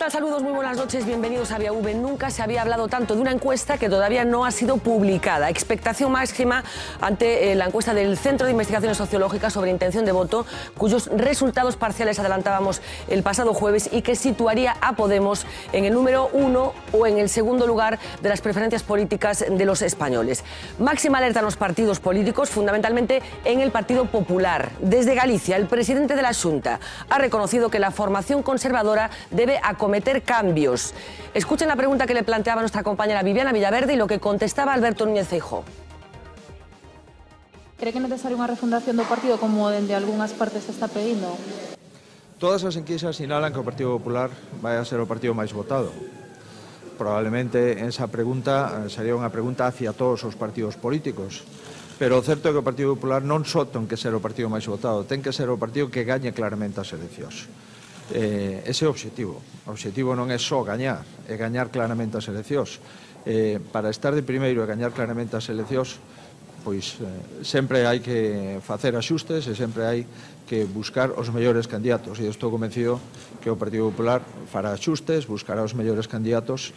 tal? Saludos, muy buenas noches, bienvenidos a Vía V. Nunca se había hablado tanto de una encuesta que todavía no ha sido publicada. Expectación máxima ante la encuesta del Centro de Investigaciones Sociológicas sobre intención de voto, cuyos resultados parciales adelantábamos el pasado jueves y que situaría a Podemos en el número 1 o en el segundo lugar de las preferencias políticas de los españoles. Máxima alerta en los partidos políticos, fundamentalmente en el Partido Popular. Desde Galicia, el presidente de la Xunta ha reconocido que la formación conservadora debe acometer cambios. Escuchen la pregunta que le planteaba nuestra compañera Viviana Villaverde y lo que contestaba Alberto Núñez Feijóo. Cree que é necesaria unha refundación do partido como dende algunhas partes se está pedindo? Todas as enquisas sinalan que o Partido Popular vai a ser o partido máis votado. Probablemente esa pregunta sería unha pregunta hacia todos os partidos políticos. Pero o certo é que o Partido Popular non só ten que ser o partido máis votado, ten que ser o partido que gañe claramente as eleccións. Ese é o objetivo. O objetivo non é só gañar, é gañar claramente as eleccións. Para estar de primeiro e gañar claramente as eleccións, pois sempre hai que facer axustes e sempre hai que buscar os mellores candidatos. E estou convencido que o Partido Popular fará axustes, buscará os mellores candidatos.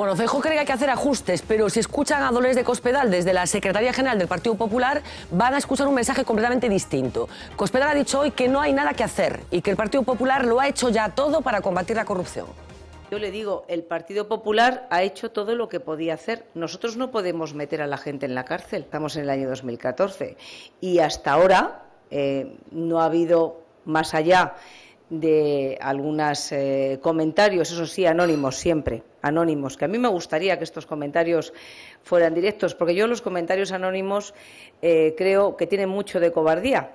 Bueno, Feijóo cree que hay que hacer ajustes, pero si escuchan a Dolores de Cospedal desde la Secretaría General del Partido Popular, van a escuchar un mensaje completamente distinto. Cospedal ha dicho hoy que no hay nada que hacer y que el Partido Popular lo ha hecho ya todo para combatir la corrupción. Yo le digo, el Partido Popular ha hecho todo lo que podía hacer. Nosotros no podemos meter a la gente en la cárcel. Estamos en el año 2014 y hasta ahora no ha habido, más allá de algunos comentarios, eso sí, anónimos siempre, anónimos, que a mí me gustaría que estos comentarios fueran directos, porque yo los comentarios anónimos creo que tienen mucho de cobardía.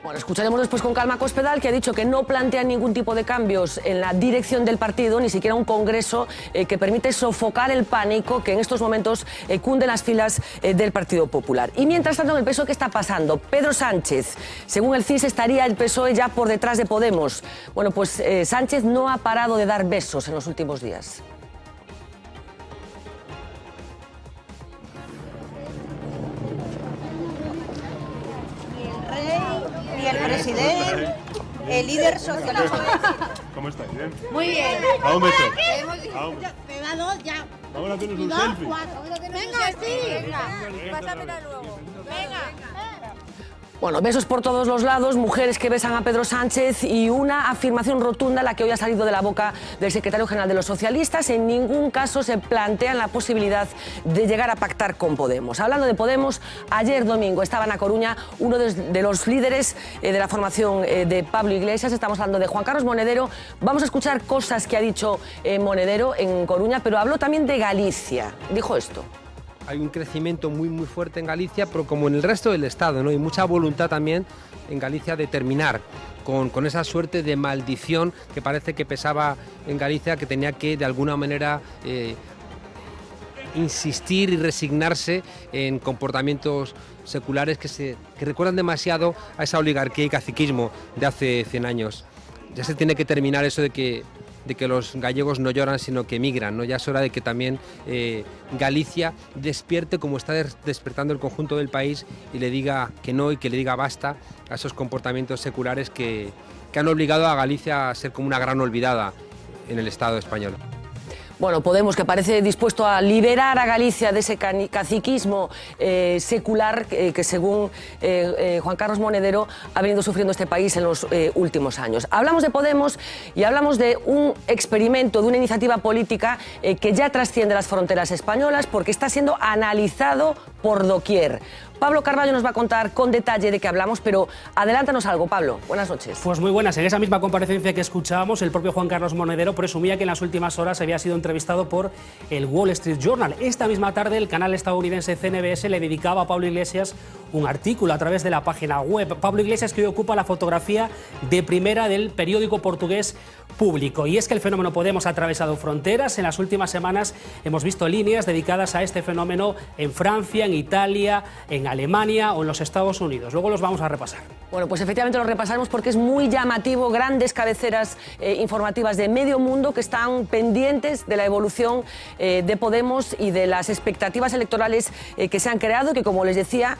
Bueno, escucharemos después con calma a Cospedal, que ha dicho que no plantea ningún tipo de cambios en la dirección del partido, ni siquiera un congreso que permite sofocar el pánico que en estos momentos cunde en las filas del Partido Popular. Y mientras tanto, en el PSOE, ¿qué está pasando? Pedro Sánchez, según el CIS, estaría el PSOE ya por detrás de Podemos. Bueno, pues Sánchez no ha parado de dar besos en los últimos días. Y el presidente, el líder socialista. ¿Cómo estáis? ¿Bien? Muy bien. A un beso. Te da dos ya. Vamos a hacernos un selfie. Venga, sí. Pásamela luego. Venga. Bueno, besos por todos los lados, mujeres que besan a Pedro Sánchez y una afirmación rotunda la que hoy ha salido de la boca del secretario general de los socialistas. En ningún caso se plantean la posibilidad de llegar a pactar con Podemos. Hablando de Podemos, ayer domingo estaba en A Coruña uno de los líderes de la formación de Pablo Iglesias. Estamos hablando de Juan Carlos Monedero. Vamos a escuchar cosas que ha dicho Monedero en Coruña, pero habló también de Galicia. Dijo esto. Hay un crecimiento muy fuerte en Galicia, pero como en el resto del Estado, ¿no? Hay mucha voluntad también en Galicia de terminar con esa suerte de maldición que parece que pesaba en Galicia, que tenía que de alguna manera insistir y resignarse en comportamientos seculares que recuerdan demasiado a esa oligarquía y caciquismo de hace 100 años. Ya se tiene que terminar eso de que los gallegos no lloran sino que emigran, ¿no? Ya es hora de que también Galicia despierte como está despertando el conjunto del país y le diga que no y que le diga basta a esos comportamientos seculares que han obligado a Galicia a ser como una gran olvidada en el Estado español. Bueno, Podemos, que parece dispuesto a liberar a Galicia de ese caciquismo secular que según Juan Carlos Monedero ha venido sufriendo este país en los últimos años. Hablamos de Podemos y hablamos de un experimento, de una iniciativa política que ya trasciende las fronteras españolas porque está siendo analizado por doquier. Pablo Carballo nos va a contar con detalle de qué hablamos, pero adelántanos algo, Pablo. Buenas noches. Pues muy buenas. En esa misma comparecencia que escuchábamos, el propio Juan Carlos Monedero presumía que en las últimas horas había sido entrevistado por el Wall Street Journal. Esta misma tarde, el canal estadounidense CNBS le dedicaba a Pablo Iglesias un artículo a través de la página web. Pablo Iglesias, que hoy ocupa la fotografía de primera del periódico portugués Público. Y es que el fenómeno Podemos ha atravesado fronteras. En las últimas semanas hemos visto líneas dedicadas a este fenómeno en Francia, en Italia, en Alemania o en los Estados Unidos. Luego los vamos a repasar. Bueno, pues efectivamente lo repasaremos porque es muy llamativo, grandes cabeceras informativas de medio mundo que están pendientes de la evolución de Podemos y de las expectativas electorales que se han creado y que, como les decía,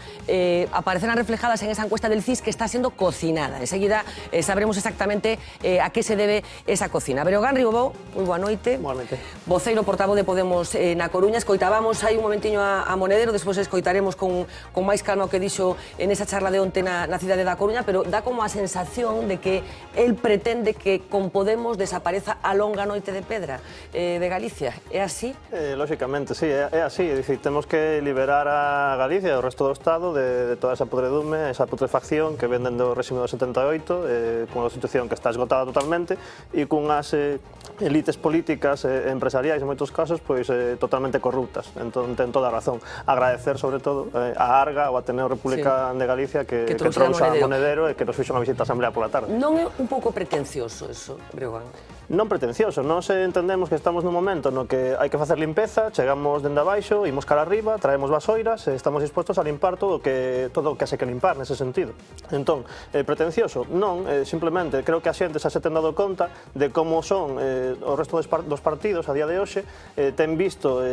aparecerán reflejadas en esa encuesta del CIS que está siendo cocinada. Enseguida sabremos exactamente a qué se debe esa cocina. Breogán Ribó, moi boa noite. Igualmente. Voceiro portavoz de Podemos na Coruña. Escoitábamos hai un momentiño a Monedero, despois escoitaremos con máis calma o que dixo en esa charla de onte na cidade da Coruña, pero dá como a sensación de que el pretende que con Podemos desapareza a longa noite de pedra de Galicia. É así? Lógicamente, sí, é así. É dicir, temos que liberar a Galicia e o resto do Estado de toda esa podredume, esa putrefacción que venden do réxime do 78, cunha situación que está esgotada totalmente e cunhas elites políticas e empresariais, en moitos casos, pois totalmente corruptas. Entón, ten toda a razón. Agradecer, sobre todo, a ARGA, o Ateneo Republicano de Galicia, que trouxa a Monedero e que nos fixo unha visita á Asamblea pola tarde. Non é un pouco pretencioso eso, Breogán? Non pretencioso, nós entendemos que estamos nun momento no que hai que facer limpeza, chegamos dende abaixo, imos cara arriba, traemos vasoiras e estamos dispostos a limpar todo o que haxe que limpar nese sentido. Entón, pretencioso? Non, simplemente creo que a xente xa se ten dado conta de como son o resto dos partidos a día de hoxe, ten visto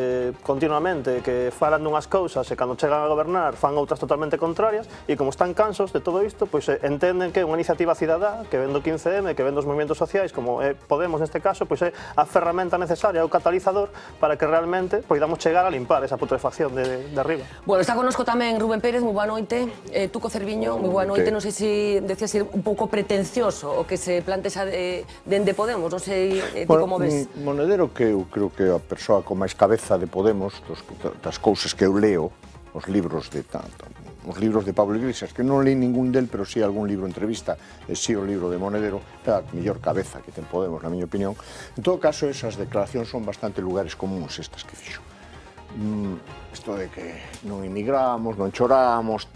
continuamente que falan dunhas cousas e cando chegan a gobernar fan outras totalmente contrarias e como están cansos de todo isto, pois entenden que unha iniciativa cidadá que ven do 15M, que ven dos movimentos sociais como Podemos neste caso, pois é a ferramenta necesaria, o catalizador para que realmente poidamos chegar a limpar esa putrefacción de arriba. Bueno, está connosco tamén Rubén Pérez, moi boa noite. Tuco Cerviño, moi boa noite. Non sei se decías ser un pouco pretencioso o que se plantexa dende Podemos, non sei ti como ves. Monedero, que eu creo que é a persoa con máis cabeza de Podemos, das cousas que eu leo, os libros de Pablo Iglesias, que non leí ningún del, pero sí algún libro entrevista, e sí o libro de Monedero, é a mellor cabeza que ten Podemos, na miña opinión. En todo caso, esas declaracións son bastante lugares comuns estas que fixo. Isto de que non emigramos, non choramos,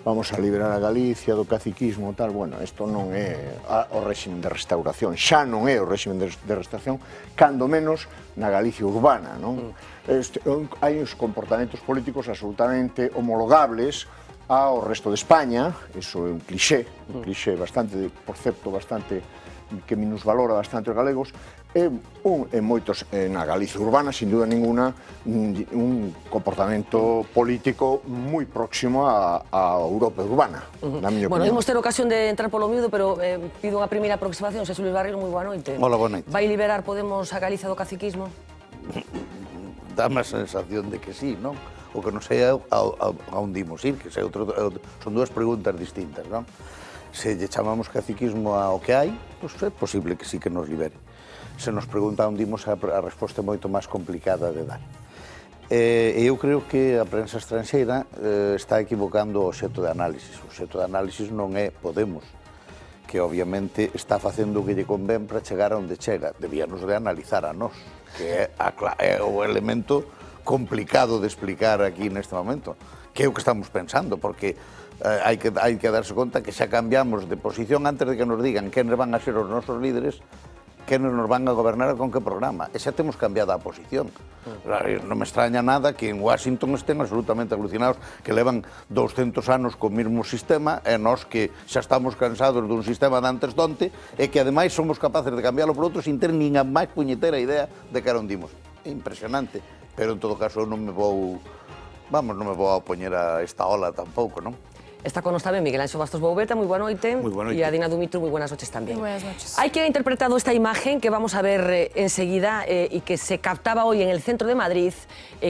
vamos a liberar a Galicia do caciquismo, tal, bueno, isto non é o réxime de restauración, xa non é o réxime de restauración, cando menos na Galicia urbana, non? Hai uns comportamentos políticos absolutamente homologables ao resto de España, iso é un cliché bastante, por certo, bastante que minusvalora bastante os galegos, e moitos na Galicia urbana, sin duda ninguna, un comportamento político moi próximo á Europa urbana, na miña opinión. Bueno, imos ter ocasión de entrar polo miúdo, pero pido unha primeira aproximación. Xesús Luis Barreiro, moi boa noite. Hola, boa noite. Vai liberar Podemos a Galicia do caciquismo? Dá má sensación de que sí, non? O que non sei a onde imos ir, que son dúas preguntas distintas, non? Se lle chamamos caciquismo ao que hai, pois é posible que sí que nos libere. Se nos pregunta onde imos, a resposta é moito máis complicada de dar. Eu creo que a prensa estranxeira está equivocando o obxecto de análisis. O obxecto de análisis non é Podemos, que obviamente está facendo o que lle convén para chegar a onde chega. Debíanos de analizar a nós, que é o elemento complicado de explicar aquí neste momento, que é o que estamos pensando, porque hai que darse conta que xa cambiamos de posición antes de que nos digan quenes van a ser os nosos líderes, quenes nos van a gobernar con que programa. E xa temos cambiado a posición. Non me extraña nada que en Washington estén absolutamente alucinados, que levan 200 anos co mesmo sistema e nós que xa estamos cansados dun sistema de antes donte e que ademais somos capaces de cambiarlo por outro sin ter nin a máis puñetera idea de que era onde imos. É impresionante, pero en todo caso non me vou a opoñer a esta ola tampouco, non? Está con nos tamén Miguel Anxo Bastos Boubeta, moi boa noite. Moi boa noite. E a Dina Dumitru, moi buenas noches tamén. Muy buenas noches. Hai que ha interpretado esta imagen que vamos a ver enseguida y que se captaba hoy en el centro de Madrid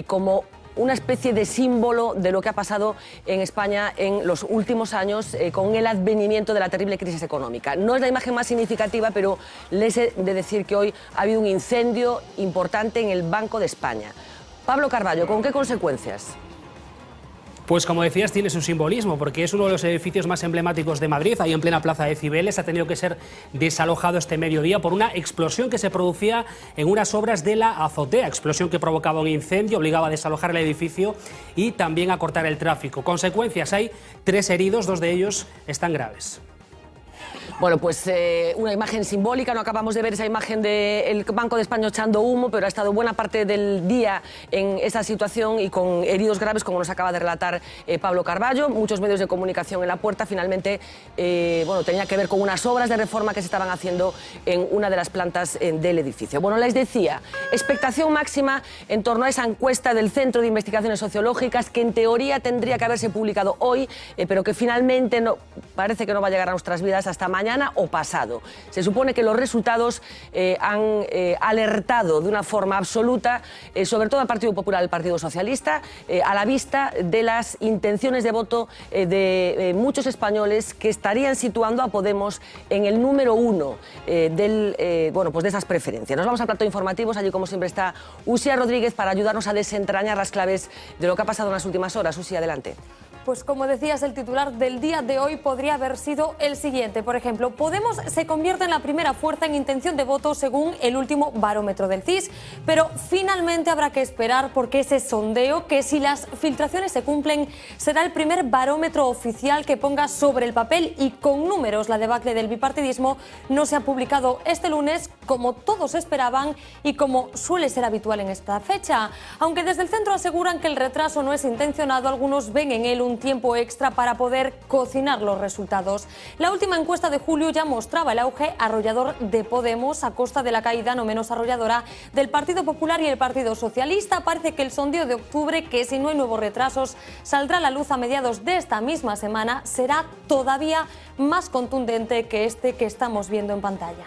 como una especie de símbolo de lo que ha pasado en España en los últimos años con el advenimiento de la terrible crisis económica. No es la imagen más significativa, pero les he de decir que hoy ha habido un incendio importante en el Banco de España. Pablo Carballo, ¿con qué consecuencias? Pues como decías, tiene su simbolismo, porque es uno de los edificios más emblemáticos de Madrid, ahí en plena plaza de Cibeles. Ha tenido que ser desalojado este mediodía por una explosión que se producía en unas obras de la azotea, explosión que provocaba un incendio, obligaba a desalojar el edificio y también a cortar el tráfico. Consecuencias, hay 3 heridos, 2 de ellos están graves. Bueno, pues una imagen simbólica, no acabamos de ver esa imagen del Banco de España echando humo, pero ha estado buena parte del día en esa situación y con heridos graves, como nos acaba de relatar Pablo Carballo. Muchos medios de comunicación en la puerta. Finalmente, bueno, tenía que ver con unas obras de reforma que se estaban haciendo en una de las plantas del edificio. Bueno, les decía, expectación máxima en torno a esa encuesta del Centro de Investigaciones Sociológicas, que en teoría tendría que haberse publicado hoy, pero que finalmente no, parece que no va a llegar a nuestras vidas hasta mañana mañana o pasado. Se supone que los resultados han alertado de una forma absoluta, sobre todo al Partido Popular y al Partido Socialista, a la vista de las intenciones de voto de muchos españoles que estarían situando a Podemos en el número 1 de esas preferencias. Nos vamos al plato de informativos. Allí, como siempre, está Uxía Rodríguez para ayudarnos a desentrañar las claves de lo que ha pasado en las últimas horas. Uxía, adelante. Pues como decías, el titular del día de hoy podría haber sido el siguiente. Por ejemplo, Podemos se convierte en la primera fuerza en intención de voto según el último barómetro del CIS, pero finalmente habrá que esperar porque ese sondeo, que si las filtraciones se cumplen, será el primer barómetro oficial que ponga sobre el papel y con números la debacle del bipartidismo, no se ha publicado este lunes como todos esperaban y como suele ser habitual en esta fecha. Aunque desde el centro aseguran que el retraso no es intencionado, algunos ven en él un tiempo extra para poder cocinar los resultados. La última encuesta de julio ya mostraba el auge arrollador de Podemos a costa de la caída no menos arrolladora del Partido Popular y el Partido Socialista. Parece que el sondeo de octubre, que si no hay nuevos retrasos saldrá a la luz a mediados de esta misma semana, será todavía más contundente que este que estamos viendo en pantalla.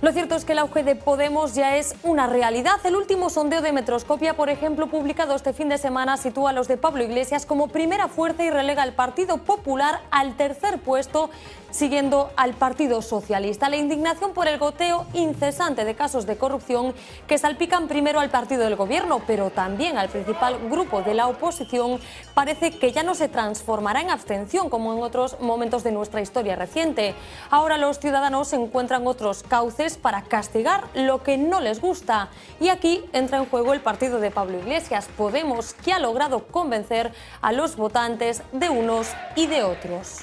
Lo cierto es que el auge de Podemos ya es una realidad. El último sondeo de Metroscopia, por ejemplo, publicado este fin de semana, sitúa a los de Pablo Iglesias como primera fuerza y relega al Partido Popular al tercer puesto, siguiendo al Partido Socialista. La indignación por el goteo incesante de casos de corrupción que salpican primero al partido del gobierno, pero también al principal grupo de la oposición, parece que ya no se transformará en abstención como en otros momentos de nuestra historia reciente. Ahora los ciudadanos encuentran otros cauces para castigar lo que no les gusta. Y aquí entra en juego el partido de Pablo Iglesias, Podemos, que ha logrado convencer a los votantes de unos y de otros.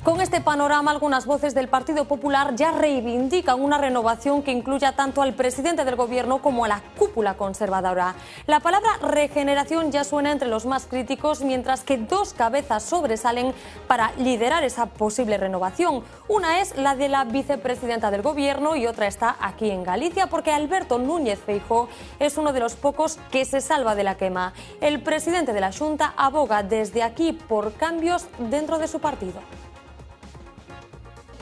Con este panorama, algunas voces del Partido Popular ya reivindican una renovación que incluya tanto al presidente del gobierno como a la cúpula conservadora. La palabra regeneración ya suena entre los más críticos, mientras que dos cabezas sobresalen para liderar esa posible renovación. Una es la de la vicepresidenta del gobierno y otra está aquí en Galicia, porque Alberto Núñez Feijóo es uno de los pocos que se salva de la quema. El presidente de la Xunta aboga desde aquí por cambios dentro de su partido.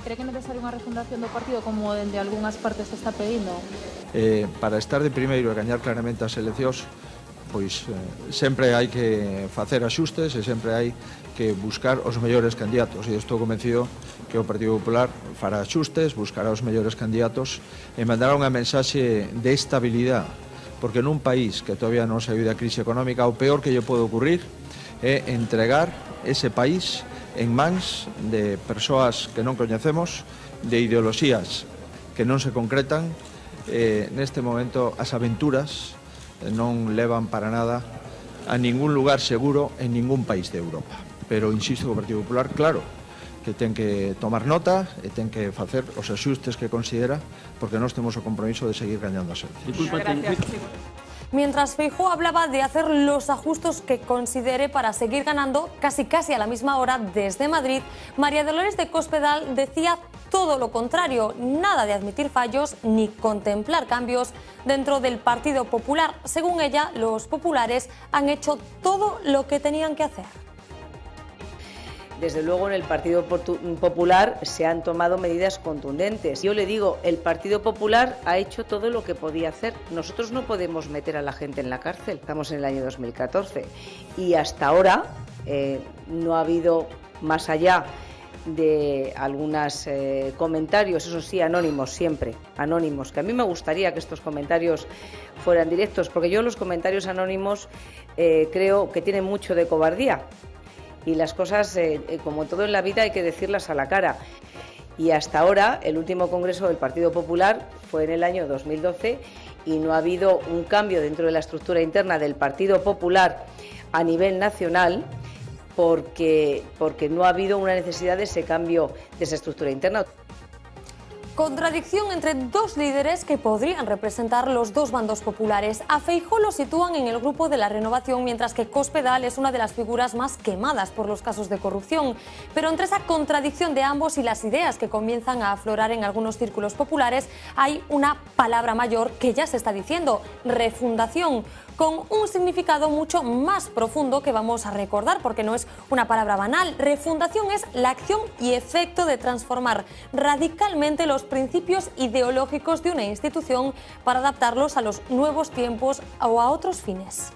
Cree que é necesaria unha refundación do partido como dende algunhas partes se está pedindo? Para estar de primeiro e gañar claramente as eleccións, pois sempre hai que facer axustes e sempre hai que buscar os mellores candidatos, e estou convencido que o Partido Popular fará axustes, buscará os mellores candidatos e mandará unha mensaxe de estabilidade, porque nun país que todavía non saiu da crise económica, o peor que lle pode ocurrir é entregar ese país en mans de persoas que non coñecemos, de ideoloxías que non se concretan. Neste momento as aventuras non levan para nada a ningún lugar seguro en ningún país de Europa. Pero insisto que o Partido Popular, claro, que ten que tomar nota e ten que facer os axustes que considera, porque nós temos o compromiso de seguir gañando as eleccións. Mientras Feijóo hablaba de hacer los ajustes que considere para seguir ganando casi a la misma hora desde Madrid, María Dolores de Cospedal decía todo lo contrario, nada de admitir fallos ni contemplar cambios dentro del Partido Popular. Según ella, los populares han hecho todo lo que tenían que hacer. Desde luego en el Partido Popular se han tomado medidas contundentes. Yo le digo, el Partido Popular ha hecho todo lo que podía hacer. Nosotros no podemos meter a la gente en la cárcel. Estamos en el año 2014 y hasta ahora no ha habido, más allá de algunos comentarios, eso sí, anónimos, siempre anónimos, que a mí me gustaría que estos comentarios fueran directos, porque yo los comentarios anónimos creo que tienen mucho de cobardía. Y las cosas, como todo en la vida, hay que decirlas a la cara. Y hasta ahora, el último congreso del Partido Popular fue en el año 2012 y no ha habido un cambio dentro de la estructura interna del Partido Popular a nivel nacional porque no ha habido una necesidad de ese cambio de esa estructura interna. Contradicción entre dos líderes que podrían representar los dos bandos populares. A Feijóo lo sitúan en el grupo de la Renovación, mientras que Cospedal es una de las figuras más quemadas por los casos de corrupción. Pero entre esa contradicción de ambos y las ideas que comienzan a aflorar en algunos círculos populares, hay una palabra mayor que ya se está diciendo: refundación, con un significado mucho más profundo que vamos a recordar, porque no es una palabra banal. Refundación es la acción y efecto de transformar radicalmente los principios ideológicos de una institución para adaptarlos a los nuevos tiempos o a otros fines.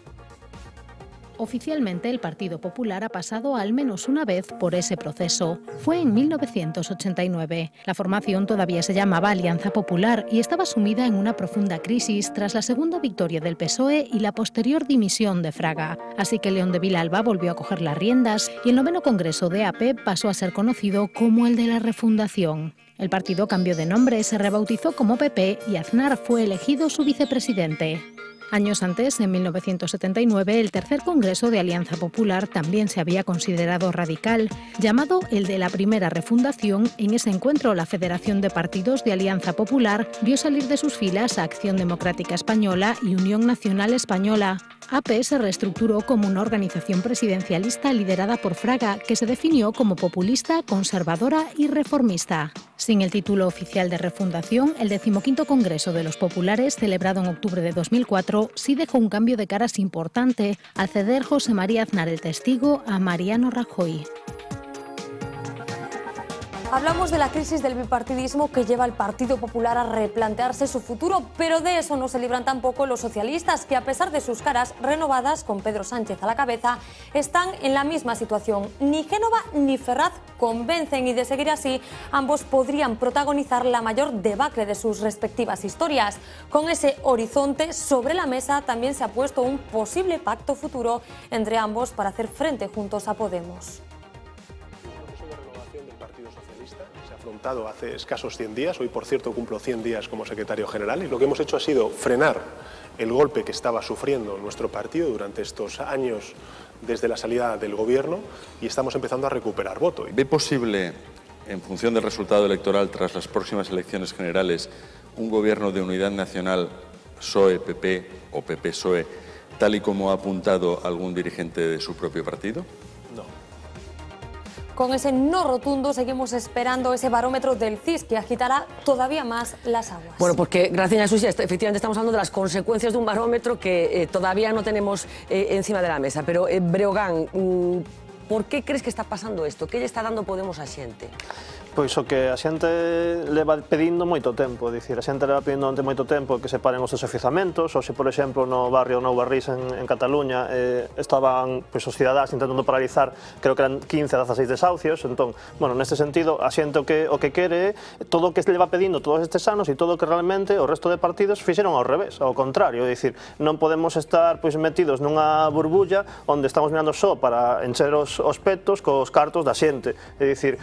Oficialmente, el Partido Popular ha pasado al menos una vez por ese proceso. Fue en 1989. La formación todavía se llamaba Alianza Popular y estaba sumida en una profunda crisis tras la segunda victoria del PSOE y la posterior dimisión de Fraga. Así que León de Vilalba volvió a coger las riendas y el 9º Congreso de AP pasó a ser conocido como el de la Refundación. El partido cambió de nombre, se rebautizó como PP y Aznar fue elegido su vicepresidente. Años antes, en 1979, el tercer Congreso de Alianza Popular también se había considerado radical, llamado el de la Primera Refundación. En ese encuentro, la Federación de Partidos de Alianza Popular vio salir de sus filas a Acción Democrática Española y Unión Nacional Española. AP se reestructuró como una organización presidencialista liderada por Fraga, que se definió como populista, conservadora y reformista. Sin el título oficial de refundación, el 15º Congreso de los Populares, celebrado en octubre de 2004, sí dejó un cambio de caras importante al ceder José María Aznar el testigo a Mariano Rajoy. Hablamos de la crisis del bipartidismo que lleva al Partido Popular a replantearse su futuro, pero de eso no se libran tampoco los socialistas, que a pesar de sus caras renovadas, con Pedro Sánchez a la cabeza, están en la misma situación. Ni Génova ni Ferraz convencen, y de seguir así, ambos podrían protagonizar la mayor debacle de sus respectivas historias. Con ese horizonte sobre la mesa, también se ha puesto un posible pacto futuro entre ambos para hacer frente juntos a Podemos. Hace escasos 100 días, hoy por cierto cumplo 100 días como secretario general, y lo que hemos hecho ha sido frenar el golpe que estaba sufriendo nuestro partido durante estos años desde la salida del gobierno, y estamos empezando a recuperar voto. ¿Ve posible, en función del resultado electoral tras las próximas elecciones generales, un gobierno de unidad nacional PSOE-PP o PP-PSOE, tal y como ha apuntado algún dirigente de su propio partido? Con ese no rotundo seguimos esperando ese barómetro del CIS que agitará todavía más las aguas. Bueno, porque gracias a Susi, efectivamente estamos hablando de las consecuencias de un barómetro que todavía no tenemos encima de la mesa. Pero, Breogán, por que crees que está pasando isto? Que lle está dando Podemos a xente? Pois o que a xente leva pedindo moito tempo, dicir, a xente leva pedindo ante moito tempo que se paren os desafiuzamentos. Ou se, por exemplo, no barrio Nou Barrís en Cataluña estaban os cidadáns intentando paralizar, creo que eran 15 a 16 desahucios. Entón, bueno, neste sentido, a xente o que quere todo o que se leva pedindo todos estes anos e todo o que realmente o resto de partidos fixeron ao revés, ao contrario. É dicir, non podemos estar metidos nunha burbulla onde estamos mirando só para encher os petos cos cartos da xente. É dicir,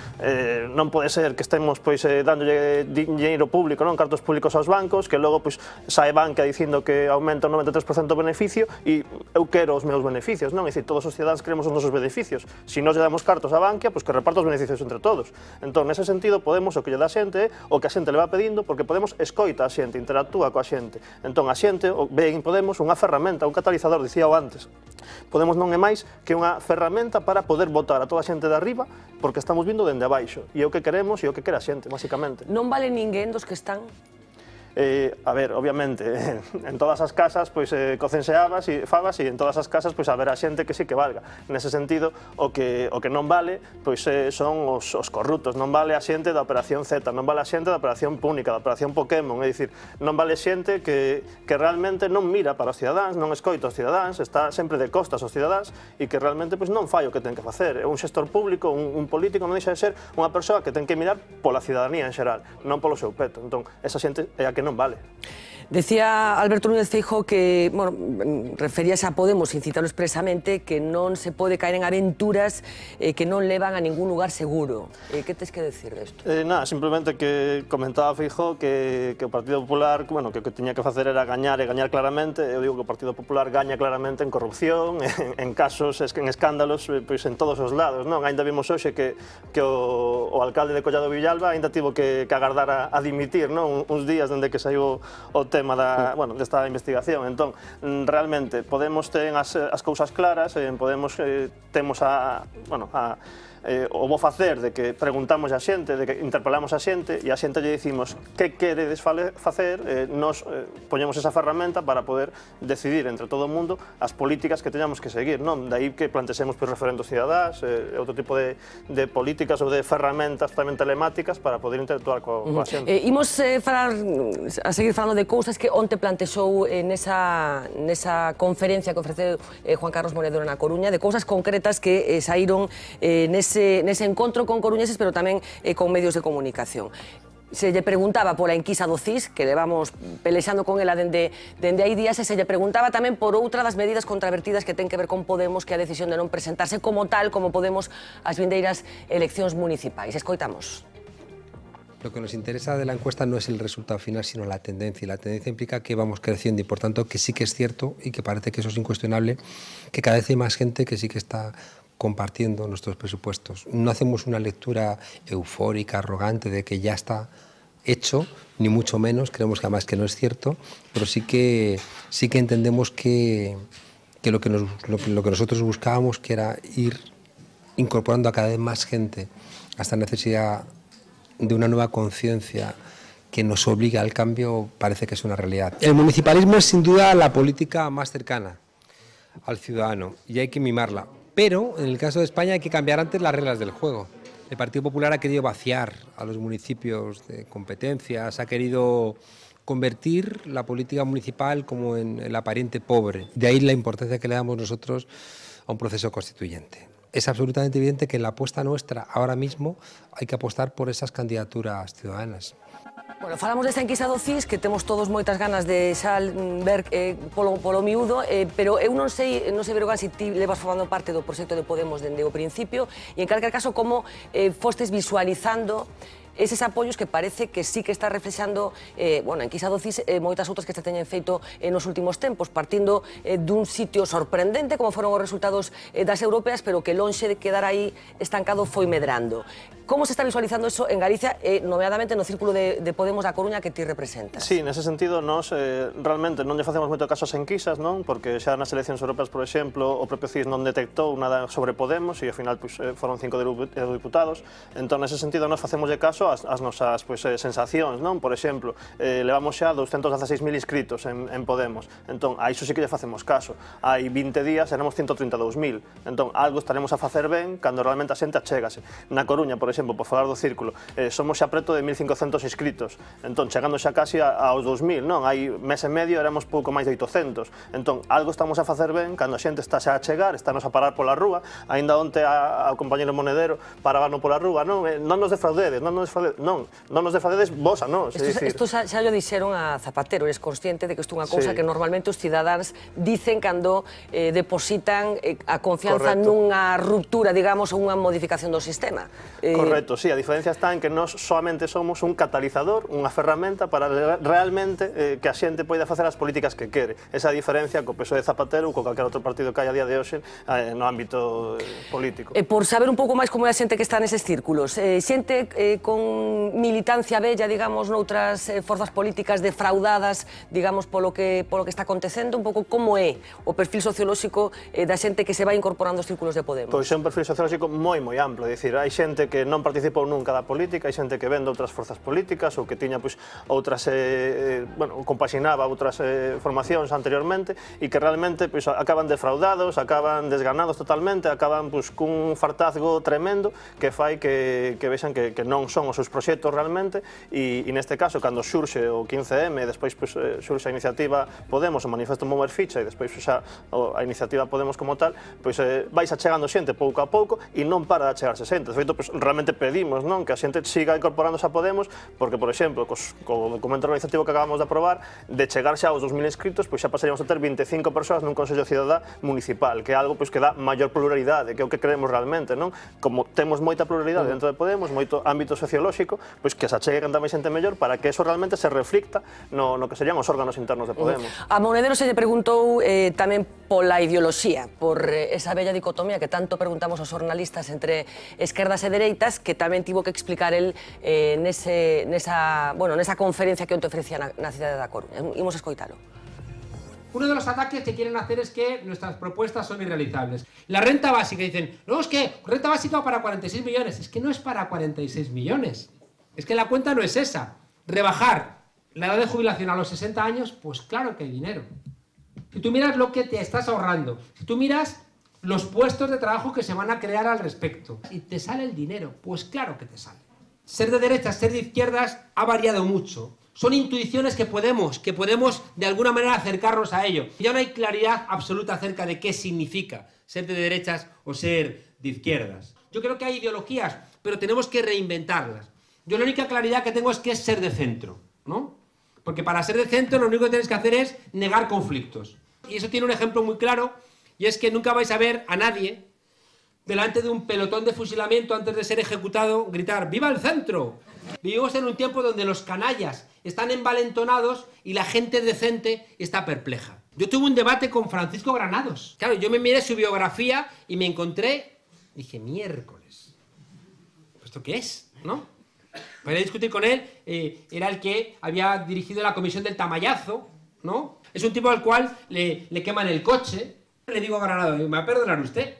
non pode ser que estemos dándolle dinheiro público, non, cartos públicos aos bancos, que logo sae banca dicindo que aumenta o 93% o beneficio e eu quero os meus beneficios, non? É dicir, todos os cidadáns queremos os nosos beneficios. Se nós lle damos cartos á banca, que reparta os beneficios entre todos. Entón, nese sentido, Podemos o que lle dá a xente o que a xente le va pedindo, porque Podemos escoita a xente, interactúa coa xente. Entón, a xente ve en Podemos unha ferramenta, un catalizador, dicía antes. Podemos non é máis que unha ferramenta para poder votar a toda a xente de arriba, porque estamos vindo dende abaixo, e é o que queremos e o que quere a xente, basicamente. Non vale ninguén dos que están? A ver, obviamente, en todas as casas cocense habas e fagas, e en todas as casas haberá xente que sí que valga. Nese sentido, o que non vale son os corruptos, non vale a xente da Operación Z, non vale a xente da Operación Púnica, da Operación Pokémon, é dicir, non vale xente que realmente non mira para os cidadáns, non escoita os cidadáns, está sempre de costas aos cidadáns e que realmente non fai o que ten que facer. Un xestor público, un político, non deixa de ser unha persoa que ten que mirar pola cidadanía en xeral, non polo seu peto. Entón, esa xente é a que non vale. Decía Alberto Núñez Feijóo que, bueno, referíase a Podemos, sin citarlo expresamente, que non se pode caer en aventuras que non levan a ningún lugar seguro. Que tes que decir desto? Nada, simplemente que comentaba Feijóo que o Partido Popular, bueno, que o que tiña que facer era gañar e gañar claramente. Eu digo que o Partido Popular gaña claramente en corrupción, en casos, en escándalos, pois en todos os lados, non? Ainda vimos hoxe que o alcalde de Collado Villalba ainda tivo que agardar a dimitir, non? Uns días dende que saiu o tema desta investigación. Entón, realmente, Podemos ten as cousas claras, Podemos temos o bo facer de que preguntamos a xente, de que interpelamos a xente e a xente lle dicimos que queredes facer, nos poñemos esa ferramenta para poder decidir entre todo o mundo as políticas que teñamos que seguir, non? Daí que plantexemos referendos cidadás, outro tipo de políticas ou de ferramentas tamén telemáticas para poder interactuar coa xente. Imos a seguir falando de cousas que onte plantexou nesa conferencia que ofreceu Juan Carlos Monedero na Coruña, de cousas concretas que saíron nese encontro con coruñeses, pero tamén con medios de comunicación. Se lle preguntaba pola enquisa do CIS, que levamos pelexando con ela dende hai días, e se lle preguntaba tamén por outra das medidas contravertidas que ten que ver con Podemos, que é a decisión de non presentarse como tal, como Podemos, ás vindeiras eleccións municipais. Escoitamos. Lo que nos interesa de la encuesta no es el resultado final, sino la tendencia. Y la tendencia implica que vamos creciendo y, por tanto, que sí que es cierto y que parece que eso es incuestionable, que cada vez hay más gente que sí que está compartiendo nuestros presupuestos. No hacemos una lectura eufórica, arrogante, de que ya está hecho, ni mucho menos, creemos que además que no es cierto, pero sí que entendemos que lo que nosotros buscábamos, que era ir incorporando a cada vez más gente a esta necesidad de una nueva conciencia que nos obliga al cambio, parece que es una realidad. El municipalismo es sin duda la política más cercana al ciudadano y hay que mimarla, pero en el caso de España hay que cambiar antes las reglas del juego. El Partido Popular ha querido vaciar a los municipios de competencias, ha querido convertir la política municipal como en el aparente pobre. De ahí la importancia que le damos nosotros a un proceso constituyente. Es absolutamente evidente que en la apuesta nuestra ahora mismo hay que apostar por esas candidaturas ciudadanas. Bueno, falamos desta enquisa do CIS, que temos todos moitas ganas de ver polo miúdo, pero eu non sei, Berogán, se ti levas formando parte do proxecto de Podemos dende o principio, e en calquer caso, como fostes visualizando eses apoios que parece que sí que está reflexando, bueno, en enquisa do CIS, moitas outras que se teñen feito nos últimos tempos, partindo dun sitio sorprendente, como foron os resultados das europeas, pero que lonxe de quedar aí estancado foi medrando. Como se está visualizando eso en Galicia, nomeadamente no círculo de Podemos da Coruña que ti representas? Sí, nese sentido, nós realmente non lle facemos moito caso ás enquisas, non? Porque xa nas eleccións europeas, por exemplo, o propio CIS non detectou nada sobre Podemos e ao final foron 5 diputados. Entón, nese sentido, nós facemos caso ás nosas sensacións, non? Por exemplo, levamos xa 216.000 inscritos en Podemos. Entón, a iso sí que lle facemos caso. Hai 20 días éramos 132.000. Entón, algo estaremos a facer ben cando realmente a xente achégase. Na Coruña, por exemplo, por falar do círculo, somos xa preto de 1.500 inscritos. Entón, chegando xa casi aos 2.000, non? Hai mes e medio éramos pouco máis de 800. Entón, algo estamos a facer ben cando a xente está xa a chegar, estános a parar pola rúa. Ainda onte ao compañero Monedero paraban pola rúa, non? Non nos defraudedes, non nos defraudedes vos a nós. Isto xa o dixeron a Zapatero, eres consciente de que isto é unha cousa que normalmente os cidadáns dicen cando depositan a confianza nunha ruptura, digamos, ou unha modificación do sistema. Correcto, sí, a diferencia está en que nós solamente somos un catalizador, unha ferramenta para realmente que a xente poida facer as políticas que quere. Esa diferencia co PSOE de Zapatero ou co calquer outro partido que hai a día de hoxe no ámbito político. Por saber un pouco máis como é a xente que está neses círculos, xente con militancia bella, digamos, noutras forzas políticas defraudadas, digamos, polo que está acontecendo, un pouco como é o perfil sociolóxico da xente que se vai incorporando aos círculos de Podemos? Pois é un perfil sociolóxico moi amplo, é dicir, hai xente que non participou nunca da política, hai xente que ven de outras forzas políticas ou que tiña outras, compaxinaba outras formacións anteriormente e que realmente acaban defraudados, acaban desganados totalmente, acaban cun fartazgo tremendo que fai que vexan que non son os seus proxectos realmente, e neste caso, cando xurxe o 15M, despois xurxe a iniciativa Podemos, o manifesto Mover Ficha, e despois xa a iniciativa Podemos como tal, pois vais achegando xente pouco a pouco e non para de achegarse xente. De feito, realmente pedimos que a xente siga incorporándose a Podemos, porque, por exemplo, co documento organizativo que acabamos de aprobar, de chegar xa aos 2000 inscritos, pois xa pasaríamos a ter 25 persoas nun Consello Cidadá municipal, que é algo que dá maior pluralidade, que é o que queremos realmente, non? Como temos moita pluralidade dentro de Podemos, moito ámbito sociolóxico, pois que se achegue canta máis xente mellor para que eso realmente se reflicta no que serían os órganos internos de Podemos. A Monedero se lle preguntou tamén pola ideoloxía, por esa bella dicotomía que tanto preguntamos aos xornalistas entre esquerdas e dereitas, que tamén tivo que explicar el nesa conferencia que onte ofrecía na cidade da Coruña. Imos escoitalo. Uno de los ataques que quieren hacer es que nuestras propuestas son irrealizables. La renta básica, dicen, no, es que renta básica para 46 millones. Es que no es para 46 millones. Es que la cuenta no es esa. Rebajar la edad de jubilación a los 60 años, pues claro que hay dinero. Si tú miras lo que te estás ahorrando, si tú miras los puestos de trabajo que se van a crear al respecto, y te sale el dinero, pues claro que te sale. Ser de derechas, ser de izquierdas ha variado mucho. Son intuiciones que podemos de alguna manera acercarnos a ello. Ya no hay claridad absoluta acerca de qué significa ser de derechas o ser de izquierdas. Yo creo que hay ideologías, pero tenemos que reinventarlas. Yo la única claridad que tengo es que es ser de centro, ¿no? Porque para ser de centro lo único que tienes que hacer es negar conflictos. Y eso tiene un ejemplo muy claro, y es que nunca vais a ver a nadie delante de un pelotón de fusilamiento antes de ser ejecutado gritar ¡Viva el centro! Vivimos en un tiempo donde los canallas están envalentonados y la gente decente está perpleja. Yo tuve un debate con Francisco Granados. Claro, yo me miré su biografía y me encontré... Dije, miércoles, ¿esto qué es? ¿No? Para discutir con él, era el que había dirigido la comisión del Tamayazo, ¿no? Es un tipo al cual le queman el coche. Le digo a Granados, me va a perdonar usted,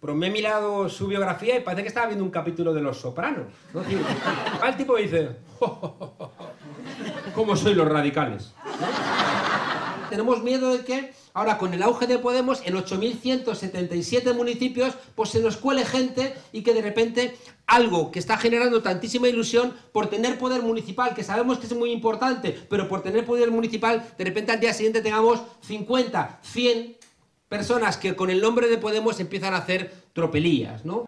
pero me he mirado su biografía y parece que estaba viendo un capítulo de Los Sopranos, ¿no? El tipo me dice, ¿cómo soy los radicales? ¿No? Tenemos miedo de que ahora con el auge de Podemos en 8.177 municipios pues se nos cuele gente y que de repente algo que está generando tantísima ilusión por tener poder municipal, que sabemos que es muy importante, pero por tener poder municipal de repente al día siguiente tengamos 50, 100 personas que con el nombre de Podemos empiezan a hacer tropelías, ¿no?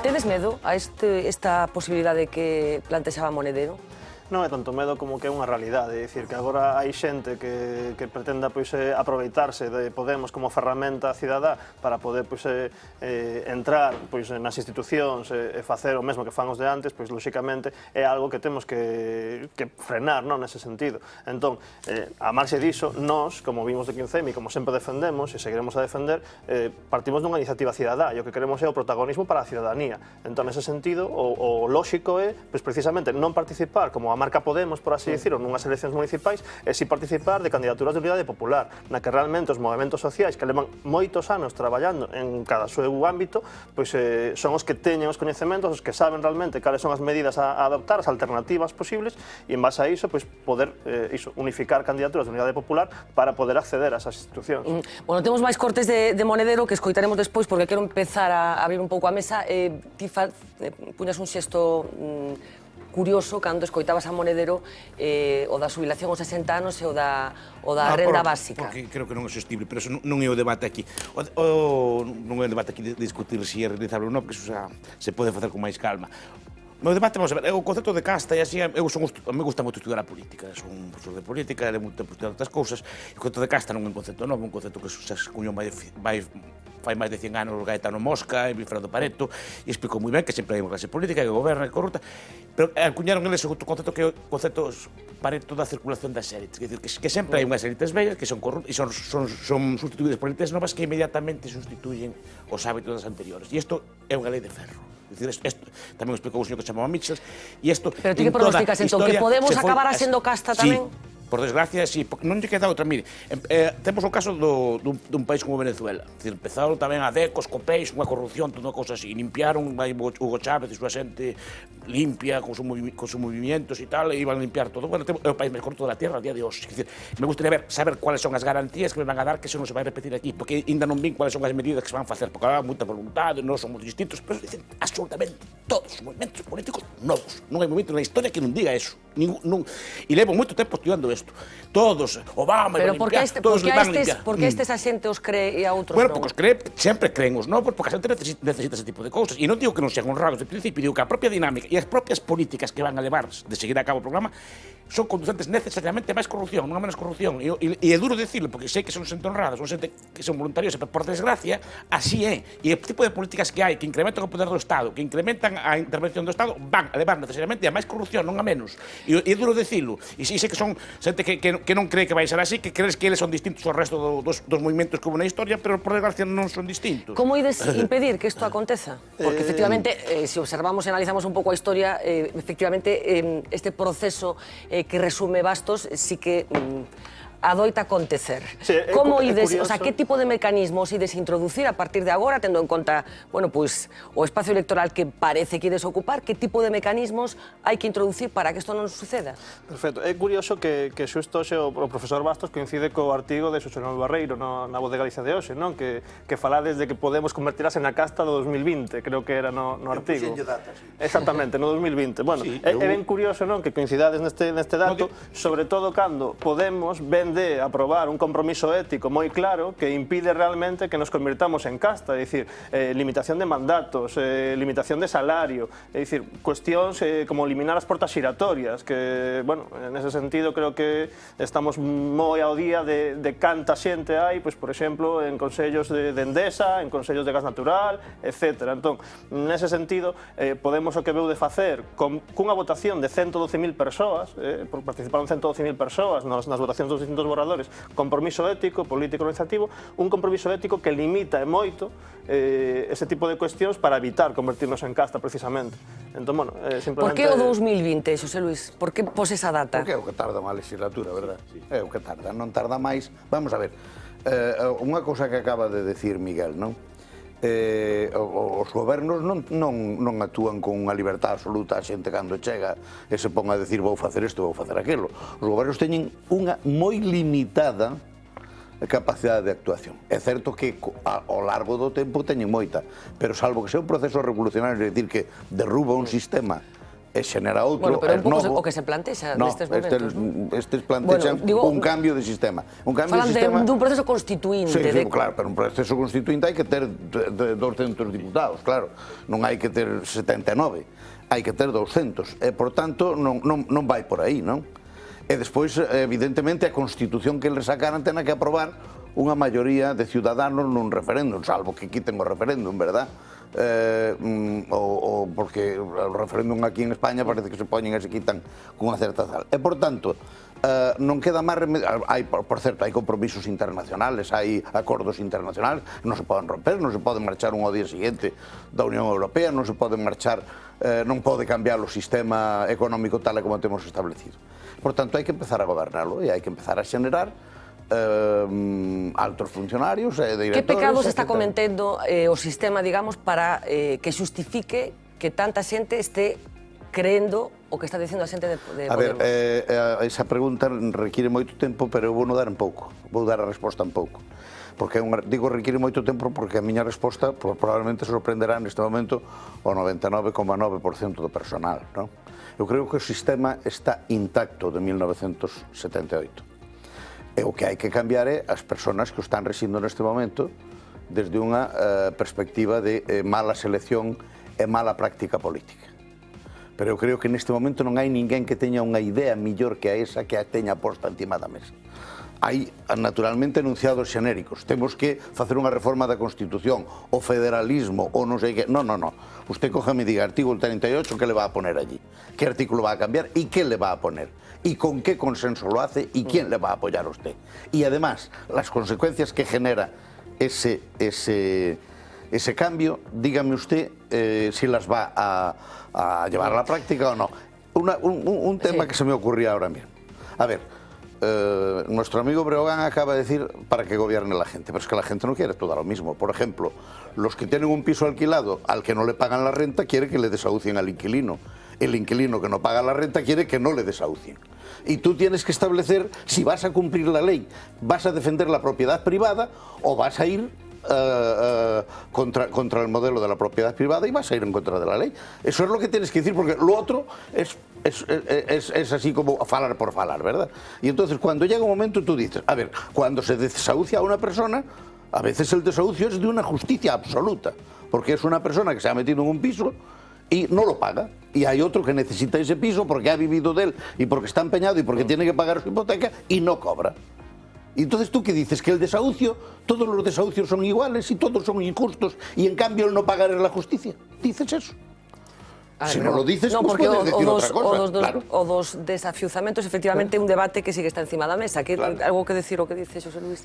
Tedes medo a esta posibilidade que plantexaba Monedero? Non é tanto medo como que é unha realidade, é dicir, que agora hai xente que pretenda aproveitarse de Podemos como ferramenta cidadá para poder entrar nas institucións e facer o mesmo que fan os de antes, pois lóxicamente é algo que temos que frenar, non, nese sentido. Entón, a marxe diso, nós, como vimos de 15M e como sempre defendemos e seguiremos a defender, partimos dunha iniciativa cidadá e o que queremos é o protagonismo para a cidadanía. Entón, nese sentido, o lóxico é precisamente non participar como a marca Podemos, por así dicirlo, nunhas eleccións municipais, e si participar de candidaturas de unidade popular, na que realmente os movementos sociais que levan moitos anos traballando en cada seu ámbito, pois son os que teñen os coñecementos, os que saben realmente cales son as medidas a adoptar, as alternativas posibles, e en base a iso, pois poder unificar candidaturas de unidade popular para poder acceder a esas institucións. Bueno, temos máis cortes de Monedero que escoitaremos despois, porque quero empezar a abrir un pouco a mesa. Ti puñas un xesto curioso cando escoitabas a Monedero o da xubilación aos 60 anos e o da renda básica. Porque creo que non é sostible, pero non é o debate aquí. Non é o debate aquí de discutir se é realizable ou non, porque iso se pode facer con máis calma. O debate, vamos a ver, o concepto de casta e así, me gusta moito estudar a política, son un profesor de política, de moito tempo estudar outras cousas, e o concepto de casta non é un concepto novo, un concepto que se acuñou fai máis de 100 anos Gaetano Mosca e Wilfredo Pareto, e explicou moi ben que sempre hai unha clase política que goberna e corrupta, pero acuñaron eles outro concepto que é o concepto Pareto da circulación das élites, que sempre hai unhas élites vellas que son corruptas e son sustituídas por élites novas que inmediatamente sustituyen os hábitos das anteriores, e isto é unha lei de ferro. Tamén explicou o señor que se chamaba Mitchell, e isto... Pero ti que pronosticas, entón, que Podemos acabará sendo casta tamén? Por desgracia, sí, non lle queda outra. Mire, temos o caso dun país como Venezuela. Empezaron tamén a decos, copéis, unha corrupción, toda unha cosa así. Limpiaron, Hugo Chávez e súa xente limpia, con sus movimientos e tal, e iban a limpiar todo. Bueno, é o país máis corrupto da tierra a día de hoxe. Me gustaría saber cuáles son as garantías que me van a dar que eso non se vai repetir aquí, porque ainda non vin cuáles son as medidas que se van a facer, porque habrá moita voluntade, non son moi distintos, pero dicen absolutamente todos os movimentos políticos novos. Non hai movimento na historia que non diga eso. E levo moito tempo estudiando isto. Todos, Obama, pero por que estes a xente os cree e a outros non? non? Porque sempre creen os novos, porque a xente necesita ese tipo de cousas. E non digo que non sean honrados de principio, digo que a propia dinámica e as propias políticas que van a levar de seguir a cabo o programa son conducentes necesariamente a máis corrupción, non a menos corrupción. E é duro dicirlo, porque sei que son xente honrada, son xente que son voluntarios, pero por desgracia, así é. E o tipo de políticas que hai, que incrementan o poder do Estado, que incrementan a intervención do Estado, van a levar necesariamente a máis corrupción, non a menos. E é duro dicirlo. E sei que son xente que non cree que vai ser así, que crees que eles son distintos ao resto dos movimentos que hubo na historia, pero por desgracia non son distintos. Como ides impedir que isto aconteza? Porque efectivamente, se observamos e analizamos un pouco a historia, efectivamente, este proceso que resume Bastos sí que adoita acontecer. Como ides, o sea, que tipo de mecanismos ides introducir a partir de agora, tendo en conta, bueno, pois, o espacio electoral que parece que ides ocupar, que tipo de mecanismos hai que introducir para que isto non suceda? Perfecto. É curioso que xusto hoxe o profesor Bastos coincide co artigo de Xosé Manuel Barreiro na Voz de Galicia de hoxe, non? Que falades de que Podemos convertirase na casta do 2020, creo que era no artigo. Exactamente, no 2020. Bueno, é ben curioso, non? Que coincidades neste dato, sobre todo cando Podemos ven de aprobar un compromiso ético moi claro que impide realmente que nos convirtamos en casta, é dicir, limitación de mandatos, limitación de salario, é dicir, cuestións como eliminar as portas xiratorias, que, bueno, en ese sentido creo que estamos moi ao día de canta xente hai, pois, por exemplo, en consellos de Endesa, en consellos de gas natural, etc. Entón, nese sentido, Podemos o que veu de facer cunha votación de 112.000 persoas, participaron 112.000 persoas nas votacións dos distintos borradores, compromiso ético, político organizativo, un compromiso ético que limita e moito ese tipo de cuestións para evitar convertirnos en casta, precisamente. Entón, bueno, simplemente... Por que o 2020, Xosé Luis? Por que pos esa data? Porque é o que tarda unha legislatura, verdad? É o que tarda, non tarda máis. Vamos a ver, unha cousa que acaba de decir Miguel, non? Os gobernos non actúan con unha libertad absoluta a xente cando chega e se pon a decir vou facer isto, vou facer aquilo. Os gobernos teñen unha moi limitada capacidade de actuación. É certo que ao largo do tempo teñen moita, pero salvo que sea un proceso revolucionario, é dicir, que derruba un sistema e xenera outro, bueno, pero un pouco o que se plantexa nestes momentos, non? Estes plantexan un cambio de sistema. Falan dun proceso constituinte. Sí, claro, pero un proceso constituinte hai que ter 200 diputados, claro. Non hai que ter 79, hai que ter 200. E, por tanto, non vai por aí, non? E despois, evidentemente, a Constitución que eles sacaran tena que aprobar unha maioría de ciudadanos nun referéndum, salvo que quiten o referéndum, verdad? Porque o referéndum aquí en España parece que se poñen e se quitan con unha certa tal. E, por tanto, non queda máis remedio. Por certo, hai compromisos internacionales, hai acordos internacionales, non se poden romper, non se pode marchar un ao día seguinte da Unión Europea, non se pode marchar, non pode cambiar o sistema económico tal como temos establecido. Por tanto, hai que empezar a gobernarlo e hai que empezar a xenerar altos funcionarios e directores... Que pecados está cometendo o sistema, digamos, para que xustifique que tanta xente este creendo o que está dicindo a xente de Podemos? A ver, esa pregunta requiere moito tempo, pero eu vou dar un pouco, vou dar a resposta un pouco. Porque digo requiere moito tempo porque a miña resposta probablemente sorprenderá neste momento o 99,9% do personal, non? Eu creo que o sistema está intacto de 1978. E o que hai que cambiar é as persoas que o están residindo neste momento desde unha perspectiva de mala selección e mala práctica política. Pero eu creo que neste momento non hai ninguén que teña unha idea millor que a esa que a teña posta encima da mesa. Hai, naturalmente, enunciados xenéricos. Temos que facer unha reforma da Constitución, o federalismo, ou non sei que... Non. Usted cójame e diga, artículo 38, que le va a poner allí? Que artículo va a cambiar e que le va a poner? Y con qué consenso lo hace y quién le va a apoyar a usted. Y además, las consecuencias que genera ese cambio, dígame usted si las va a llevar a la práctica o no. Un tema que se me ocurría ahora mismo. A ver, nuestro amigo Breogán acaba de decir para que gobierne la gente, pero es que la gente no quiere todo lo mismo. Por ejemplo, los que tienen un piso alquilado al que no le pagan la renta quiere que le desahucien al inquilino. El inquilino que no paga la renta quiere que no le desahucien. Y tú tienes que establecer si vas a cumplir la ley, vas a defender la propiedad privada o vas a ir contra el modelo de la propiedad privada y vas a ir en contra de la ley. Eso es lo que tienes que decir, porque lo otro es así como falar por falar, ¿verdad? Y entonces cuando llega un momento tú dices, a ver, cuando se desahucia a una persona, a veces el desahucio es de una justicia absoluta, porque es una persona que se ha metido en un piso y no lo paga, y hay otro que necesita ese piso porque ha vivido de él y porque está empeñado y porque tiene que pagar su hipoteca y no cobra. Y entonces tú qué dices, que el desahucio, todos los desahucios son iguales y todos son injustos y en cambio el no pagar es la justicia. ¿Dices eso? Si no lo dices, no, pues puedes decir otra cosa. Claro. O dos desafiuzamentos, efectivamente, un debate que sigue está encima da mesa. Algo que decir o que dice Xosé Luis?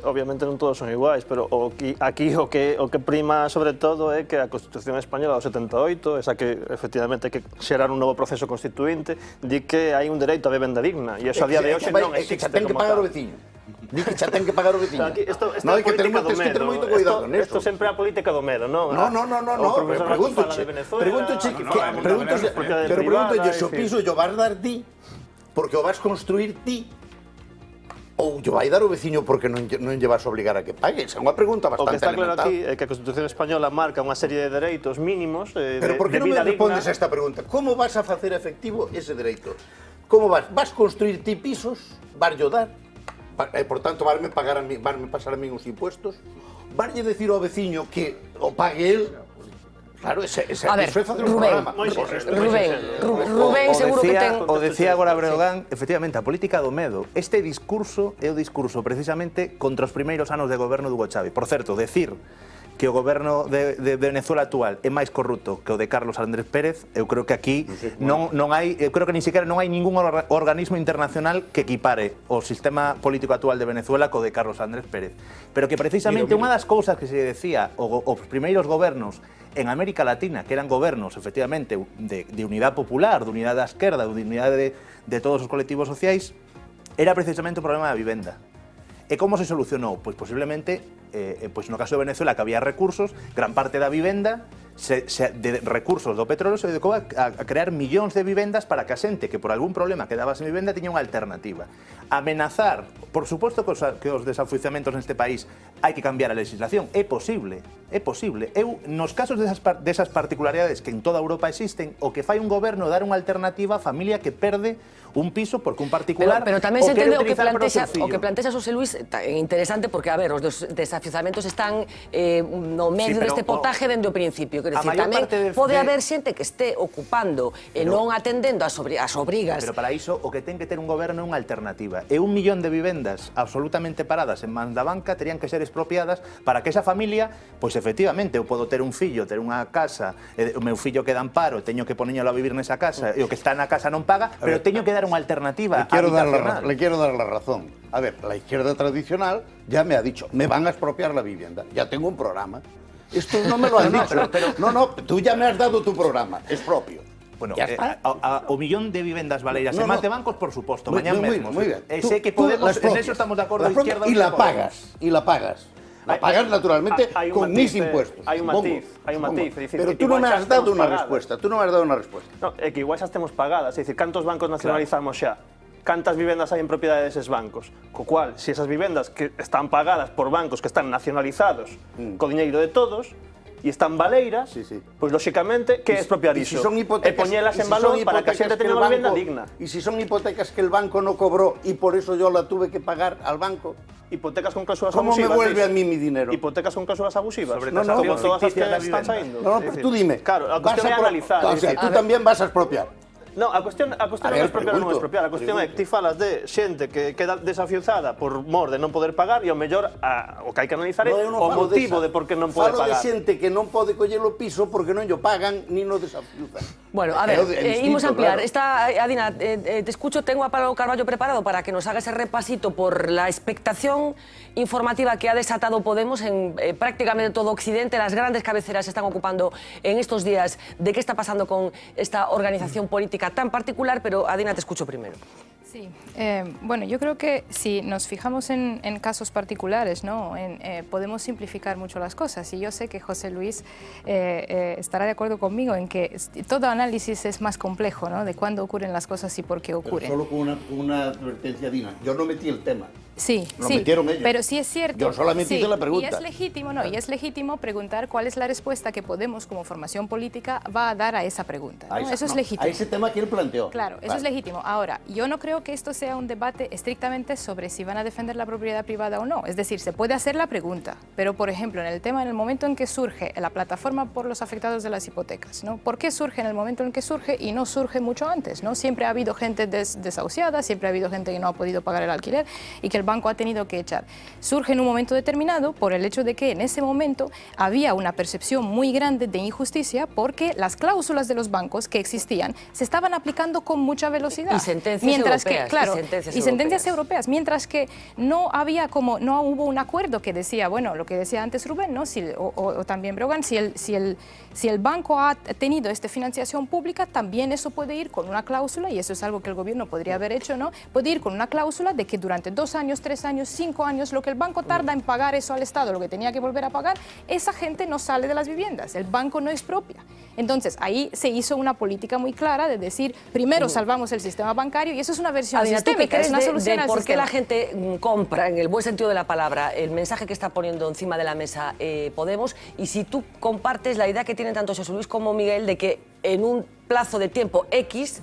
Obviamente non todos son iguais, pero aquí o que prima sobre todo é que a Constitución Española do 78, esa que efectivamente hai que xerar un novo proceso constituinte, di que hai un dereito a vivenda digna, e eso a día de hoxe non existe. Que xa ten que pagar o veciño. Di que xa ten que pagar o veciño. Non hai que ter moito cuidado nesto. Isto sempre é a política do medo, non? No, pregúntolle se o piso yo vas dar ti porque o vas construir ti ou yo vai dar o veciño porque non lle vas a obligar a que pague. Esa é unha pregunta bastante elemental. O que está claro aquí é que a Constitución Española marca unha serie de dereitos mínimos de vida digna. Pero por que non me respondes a esta pregunta? Como vas a facer efectivo ese dereito? Como vas? Vas construir ti pisos? Vas yo dar? Por tanto, varme pasar a mí uns impuestos? Varlle decir ao veciño que o pague él? Claro, eso é facer un programa. Rubén, seguro que ten... O decía agora Breogán, efectivamente, a política do medo. Este discurso é o discurso precisamente contra os primeiros anos de goberno de Hugo Chávez. Por certo, decir que o goberno de Venezuela actual é máis corrupto que o de Carlos Andrés Pérez, eu creo que aquí non hai, eu creo que ni siquiera non hai ningún organismo internacional que equipare o sistema político actual de Venezuela co de Carlos Andrés Pérez. Pero que precisamente unha das cousas que se decía os primeiros gobernos en América Latina, que eran gobernos, efectivamente, de unidade popular, de unidade da esquerda, de unidade de todos os colectivos sociais, era precisamente o problema da vivenda. E como se solucionou? Pois posiblemente, no caso de Venezuela, que había recursos, gran parte da vivenda, de recursos do petróleo, se dedicou a crear millóns de vivendas para que a xente que por algún problema quedaba sen vivenda tiña unha alternativa. Amenazar, por suposto que os desafiuzamentos neste país hai que cambiar a legislación, é posible, é posible. Eu, nos casos desas particularidades que en toda Europa existen, o que fai un goberno dar unha alternativa a familia que perde un piso porque un particular pero tamén se entende o que plantexa Xosé Luis interesante porque, a ver, os desafiuzamentos están no medio deste potaje dende o principio. Quero dicir, tamén pode haber xente que este ocupando e non atendendo as obrigas. Pero para iso o que ten que ter un goberno é unha alternativa. E 1 millón de vivendas absolutamente paradas en mans da banca terían que ser expropiadas para que esa familia, pois efectivamente, eu podo ter un fillo, ter unha casa, o meu fillo queda en paro, teño que poñelo a vivir nesa casa e o que está na casa non paga, pero teño que dar unha alternativa habitacional. Le quiero dar la razón. A ver, la izquierda tradicional ya me ha dicho, me van a expropiar la vivienda. Ya tengo un programa. Esto no me lo han dicho. No, tú ya me has dado tu programa, es propio. Bueno, o millón de vivendas valeiras en más de bancos, por supuesto, mañana mesmo. Muy bien. Sé que podemos, en eso estamos de acuerdo, izquierda. Y la pagas. La pagas naturalmente con mis impuestos. Hai un matiz. Pero tú no me has dado una respuesta. No, é que igual xa temos pagadas. É dicir, cantos bancos nacionalizamos xa? Cantas vivendas hai en propiedade deses bancos? Co cual, se esas vivendas que están pagadas por bancos que están nacionalizados co diñeiro de todos e están valeiras, pois lóxicamente, que é expropiar iso? E poñelas en valor para que a xente teña unha vivenda digna. E se son hipotecas que el banco no cobró y por eso yo la tuve que pagar al banco, hipotecas con cláusulas abusivas. ¿Cómo me vuelve a mí mi dinero? Hipotecas con cláusulas abusivas. No, todas as que están saindo. No, pero tú dime. Claro, a cuestión é analizar. O sea, tú tamén vas a expropiar. No, a cuestión non é expropiar ou non expropiar. A cuestión é que ti falas de xente que queda desafiuzada por mor de non poder pagar e ao mellor o que hai que analizar é o motivo de por que non pode pagar. Falo de xente que non pode coller o piso porque non llo pagan ni no desafiuzan. Bueno, a ver, imos ampliar. Adina, te escucho, tengo a Pablo Carballo preparado para que nos haga ese repasito por la expectación informativa que ha desatado Podemos en prácticamente todo Occidente. Las grandes cabeceras se están ocupando en estos días de qué está pasando con esta organización política tan particular, pero Adina, te escucho primero. Sí, bueno, yo creo que si nos fijamos en casos particulares, ¿no? Podemos simplificar mucho las cosas, y yo sé que José Luis estará de acuerdo conmigo en que todo análisis es más complejo, ¿no? De cuándo ocurren las cosas y por qué ocurren. Pero solo con una advertencia, Dina. Yo no metí el tema. Sí, Lo sí, metieron ellos. pero sí es cierto. Yo solamente hice la pregunta. Y es legítimo, ¿no? Y es legítimo preguntar cuál es la respuesta que Podemos, como formación política, va a dar a esa pregunta, ¿no? Eso es legítimo. A ese tema que él planteó. Claro, eso es legítimo. Ahora, yo no creo que esto sea un debate estrictamente sobre si van a defender la propiedad privada o no. Es decir, se puede hacer la pregunta, pero, por ejemplo, en el momento en que surge la plataforma por los afectados de las hipotecas, ¿no? ¿Por qué surge en el momento en que surge y no surge mucho antes, ¿no? Siempre ha habido gente desahuciada, siempre ha habido gente que no ha podido pagar el alquiler y que el banco ha tenido que echar. Surge en un momento determinado por el hecho de que en ese momento había una percepción muy grande de injusticia porque las cláusulas de los bancos que existían se estaban aplicando con mucha velocidad. Y sentencias mientras europeas. Que, claro, y sentencias europeas. Mientras que no hubo un acuerdo que decía, bueno, lo que decía antes Rubén, ¿no? o también Brogan, si el banco ha tenido esta financiación pública, también eso puede ir con una cláusula, y eso es algo que el gobierno podría haber hecho, ¿no? Puede ir con una cláusula de que durante 2 años, 3 años, 5 años, lo que el banco tarda en pagar eso al Estado, lo que tenía que volver a pagar, esa gente no sale de las viviendas, el banco no expropia. Entonces, ahí se hizo una política muy clara de decir, primero salvamos el sistema bancario, y eso es una versión sistémica, es una solución al ¿Por qué sistema. la gente compra, en el buen sentido de la palabra, el mensaje que está poniendo encima de la mesa Podemos? Y si tú compartes la idea que tienen tanto José Luis como Miguel de que en un plazo de tiempo X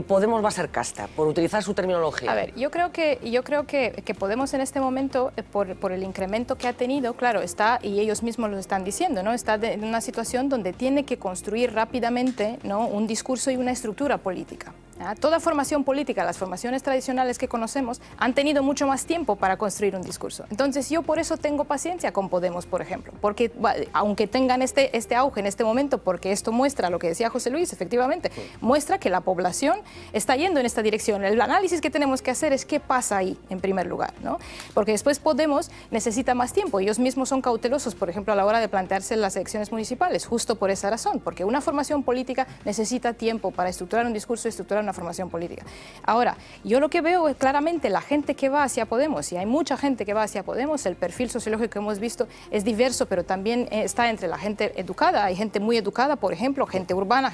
Podemos va a ser casta, por utilizar su terminología. A ver, yo creo que Podemos en este momento, por el incremento que ha tenido, claro, está, y ellos mismos lo están diciendo, ¿no? Está en una situación donde tiene que construir rápidamente, ¿no? Un discurso y una estructura política. Toda formación política, las formaciones tradicionales que conocemos, han tenido mucho más tiempo para construir un discurso. Entonces yo por eso tengo paciencia con Podemos, por ejemplo, porque aunque tengan este auge en este momento, porque esto muestra lo que decía José Luis, efectivamente, muestra que la población está yendo en esta dirección. El análisis que tenemos que hacer es qué pasa ahí, en primer lugar, ¿no? Porque después Podemos necesita más tiempo. Ellos mismos son cautelosos, por ejemplo, a la hora de plantearse las elecciones municipales, justo por esa razón, porque una formación política necesita tiempo para estructurar un discurso y estructurar una formación política. Ahora, yo lo que veo es claramente la gente que va hacia Podemos, y hay mucha gente que va hacia Podemos, el perfil sociológico que hemos visto es diverso, pero también está entre la gente educada, hay gente muy educada, por ejemplo, gente urbana,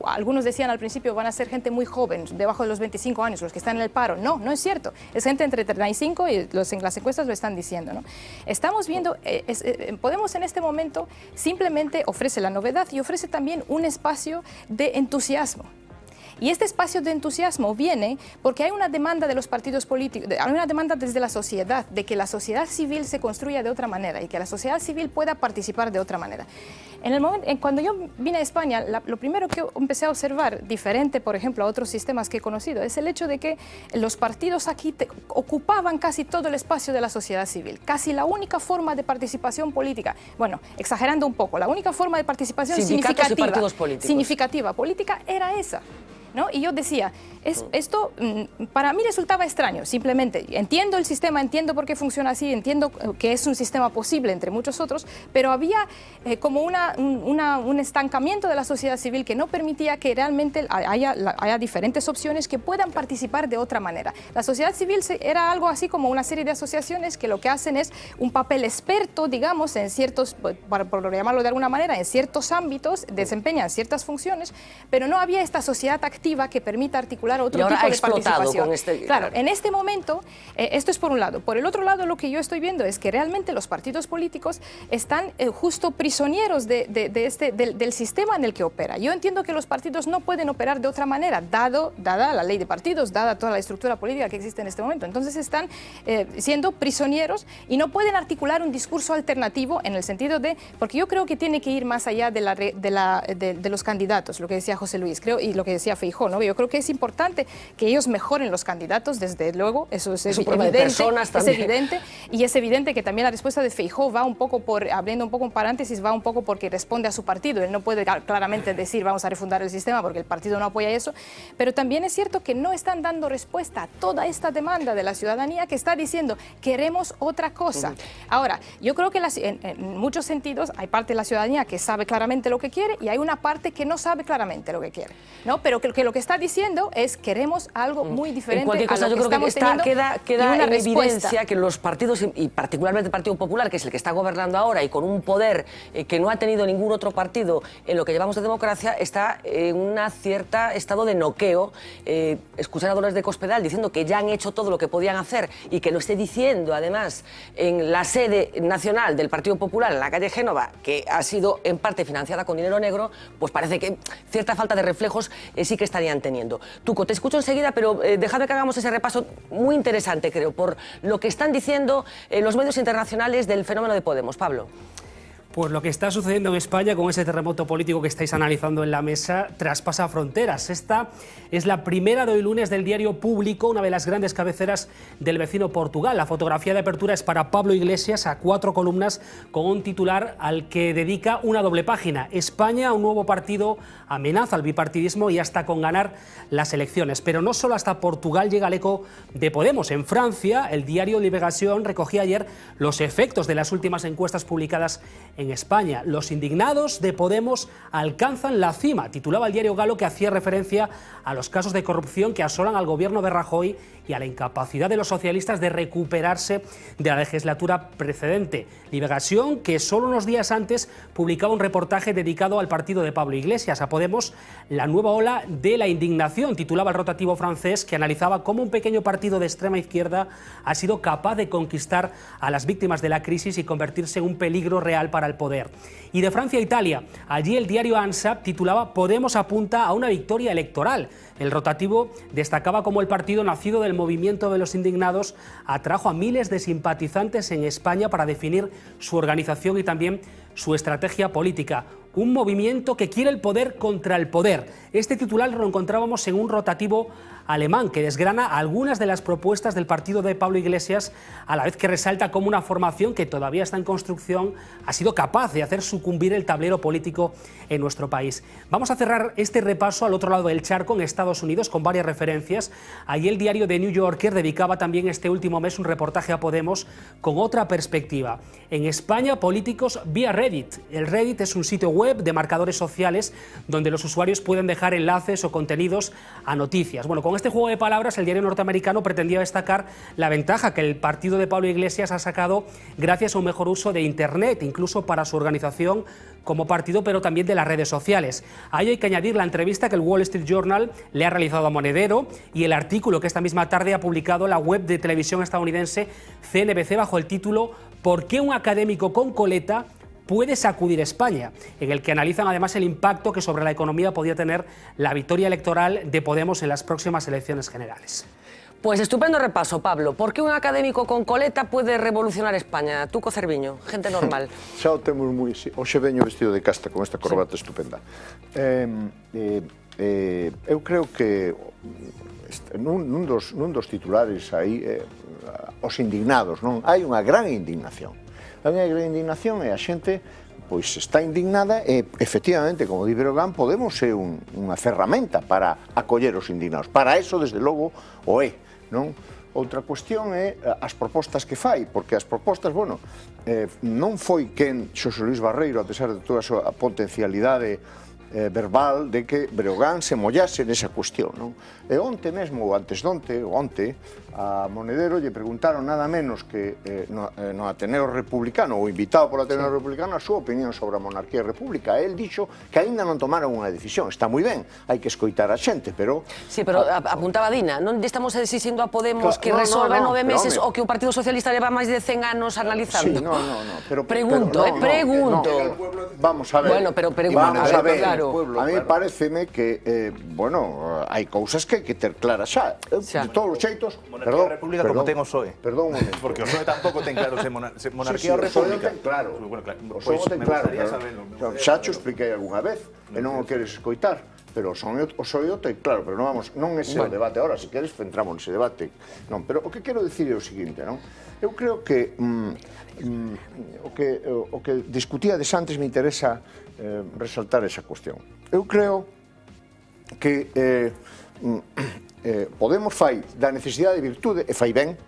algunos decían al principio van a ser gente muy joven, debajo de los 25 años, los que están en el paro. No, no es cierto, es gente entre 35 y las encuestas lo están diciendo, ¿no? Estamos viendo, Podemos en este momento simplemente ofrece la novedad y ofrece también un espacio de entusiasmo. Y este espacio de entusiasmo viene porque hay una demanda de los partidos políticos, hay una demanda desde la sociedad, de que la sociedad civil se construya de otra manera y que la sociedad civil pueda participar de otra manera. Cuando yo vine a España, lo primero que empecé a observar, diferente, por ejemplo, a otros sistemas que he conocido, es el hecho de que los partidos aquí ocupaban casi todo el espacio de la sociedad civil. Casi la única forma de participación política, bueno, exagerando un poco, la única forma de participación significativa política era esa, ¿no? Y yo decía, esto para mí resultaba extraño, simplemente entiendo el sistema, entiendo por qué funciona así, entiendo que es un sistema posible entre muchos otros, pero había como un estancamiento de la sociedad civil que no permitía que realmente haya diferentes opciones que puedan participar de otra manera. La sociedad civil era algo así como una serie de asociaciones que lo que hacen es un papel experto, digamos, en ciertos, por llamarlo de alguna manera, en ciertos ámbitos, desempeñan ciertas funciones, pero no había esta sociedad activa que permita articular otro tipo de participación. Claro, en este momento, esto es por un lado. Por el otro lado, lo que yo estoy viendo es que realmente los partidos políticos están justo prisioneros del sistema en el que opera. Yo entiendo que los partidos no pueden operar de otra manera, dada la ley de partidos, dada toda la estructura política que existe en este momento. Entonces están siendo prisioneros y no pueden articular un discurso alternativo en el sentido de, porque yo creo que tiene que ir más allá de los candidatos, lo que decía José Luis, creo, y lo que decía Feijóo, ¿no? Yo creo que es importante que ellos mejoren los candidatos, desde luego, eso es evidente, y es evidente que también la respuesta de Feijóo va un poco abriendo un poco un paréntesis, va un poco porque responde a su partido. Él no puede claramente decir vamos a refundar el sistema porque el partido no apoya eso, pero también es cierto que no están dando respuesta a toda esta demanda de la ciudadanía que está diciendo queremos otra cosa. Ahora, yo creo que en muchos sentidos hay parte de la ciudadanía que sabe claramente lo que quiere y hay una parte que no sabe claramente lo que quiere, ¿no? Pero que porque lo que está diciendo es queremos algo muy diferente. En cualquier cosa, a lo yo creo que queda en evidencia que los partidos, y particularmente el Partido Popular, que es el que está gobernando ahora y con un poder que no ha tenido ningún otro partido en lo que llevamos de democracia, está en un cierto estado de noqueo. Escuchar a Dolores de Cospedal diciendo que ya han hecho todo lo que podían hacer y que lo esté diciendo además en la sede nacional del Partido Popular, en la calle Génova, que ha sido en parte financiada con dinero negro, pues parece que cierta falta de reflejos sí que estarían teniendo. Tuco, te escucho enseguida, pero déjame que hagamos ese repaso muy interesante, creo, por lo que están diciendo los medios internacionales del fenómeno de Podemos. Pablo. Pues lo que está sucediendo en España con ese terremoto político que estáis analizando en la mesa traspasa fronteras. Esta es la primera de hoy lunes del diario Público, una de las grandes cabeceras del vecino Portugal. La fotografía de apertura es para Pablo Iglesias, a 4 columnas, con un titular al que dedica una doble página. España, un nuevo partido, amenaza al bipartidismo y hasta con ganar las elecciones. Pero no solo hasta Portugal llega el eco de Podemos. En Francia, el diario Libération recogía ayer los efectos de las últimas encuestas publicadas en España. Los indignados de Podemos alcanzan la cima, titulaba el diario Galo, que hacía referencia a los casos de corrupción que asolan al gobierno de Rajoy y a la incapacidad de los socialistas de recuperarse de la legislatura precedente. Liberación, que solo unos días antes publicaba un reportaje dedicado al partido de Pablo Iglesias. A Podemos, la nueva ola de la indignación, titulaba el rotativo francés, que analizaba cómo un pequeño partido de extrema izquierda ha sido capaz de conquistar a las víctimas de la crisis y convertirse en un peligro real para el poder. Y de Francia a Italia, allí el diario ANSA titulaba Podemos apunta a una victoria electoral. El rotativo destacaba cómo el partido nacido del movimiento de los indignados atrajo a miles de simpatizantes en España para definir su organización y también su estrategia política. Un movimiento que quiere el poder contra el poder. Este titular lo encontrábamos en un rotativo alemán que desgrana algunas de las propuestas del partido de Pablo Iglesias, a la vez que resalta cómo una formación que todavía está en construcción ha sido capaz de hacer sucumbir el tablero político en nuestro país. Vamos a cerrar este repaso al otro lado del charco, en Estados Unidos, con varias referencias. Allí el diario The New Yorker dedicaba también este último mes un reportaje a Podemos con otra perspectiva. En España, políticos vía Reddit. El Reddit es un sitio web de marcadores sociales donde los usuarios pueden dejar enlaces o contenidos a noticias. Bueno, con este juego de palabras, el diario norteamericano pretendía destacar la ventaja que el partido de Pablo Iglesias ha sacado gracias a un mejor uso de Internet, incluso para su organización como partido, pero también de las redes sociales. A ello hay que añadir la entrevista que el Wall Street Journal le ha realizado a Monedero y el artículo que esta misma tarde ha publicado la web de televisión estadounidense CNBC bajo el título ¿Por qué un académico con coleta puede sacudir España?, en el que analizan además el impacto que sobre la economía podría tener la victoria electoral de Podemos en las próximas elecciones generales. Pues estupendo repaso, Pablo. ¿Por qué un académico con coleta puede revolucionar España? Tuco Cerviño, gente normal. Xa o temos moi... Hoxe veño vestido de casta con esta corbata estupenda. Eu creo que nun dos titulares aí, os indignados, non? Hai unha gran indignación. A miña gran indignación é a xente pois está indignada e, efectivamente, como di Breogán, Podemos ser unha ferramenta para acoller os indignados. Para eso, desde logo, o é, non? Outra cuestión é as propostas que fai, porque as propostas, bueno, non foi quen Xosé Luís Barreiro, a pesar de toda a súa potencialidade verbal, de que Breogán se mollase nesa cuestión, non? E onte mesmo, ou antes donte, ou onte, a Monedero lle preguntaron nada menos que no Ateneo Republicano, ou invitado polo Ateneo Republicano, a súa opinión sobre a monarquía e a república. El dixo que aínda non tomaron unha decisión. Está moi ben, hai que escoitar a xente, pero... Sí, pero apuntaba Dina, non estamos exixindo a Podemos que resolva en 9 meses o que o Partido Socialista leva máis de 100 anos analizando. Sí, no, pero... Pregunto. Vamos a ver. Bueno, pero pregunto. Vamos a ver, claro. A mí pareceme que, bueno, hai cousas que hai que ter claras xa. De todos os xeitos... Monarquía ou república como ten o PSOE. Perdón un momento. Porque o PSOE tampouco ten claro se monarquía ou república. Claro. O PSOE ten claro. Xa te expliquei algunha vez e non o queres escoitar. Pero o PSOE ten claro, pero non é ese o debate ahora. Se queres, entramos nese debate. Non, pero o que quero dicir é o seguinte, non? Eu creo que o que discutíades antes me interesa resaltar esa cuestión. Eu creo que Podemos fai da necesidade de virtude e fai ben.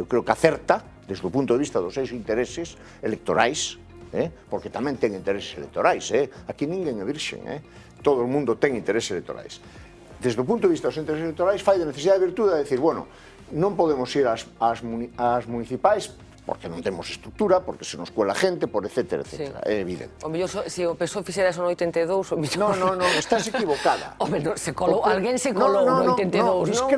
Eu creo que acerta desde o punto de vista dos seus intereses electorais, porque tamén ten intereses electorais, aquí ninguén é virxen, todo o mundo ten intereses electorais. desde o punto de vista dos entes electorais, fai de necesidade de virtude a decir, bueno, non podemos ir ás municipais porque non temos estructura, porque se nos cuela gente, por etcétera, etcétera, é evidente. O mellor, se o PSOE fixera eso no 82, o mellor... Non, estás equivocada. Home, alguén se colou no 82, non?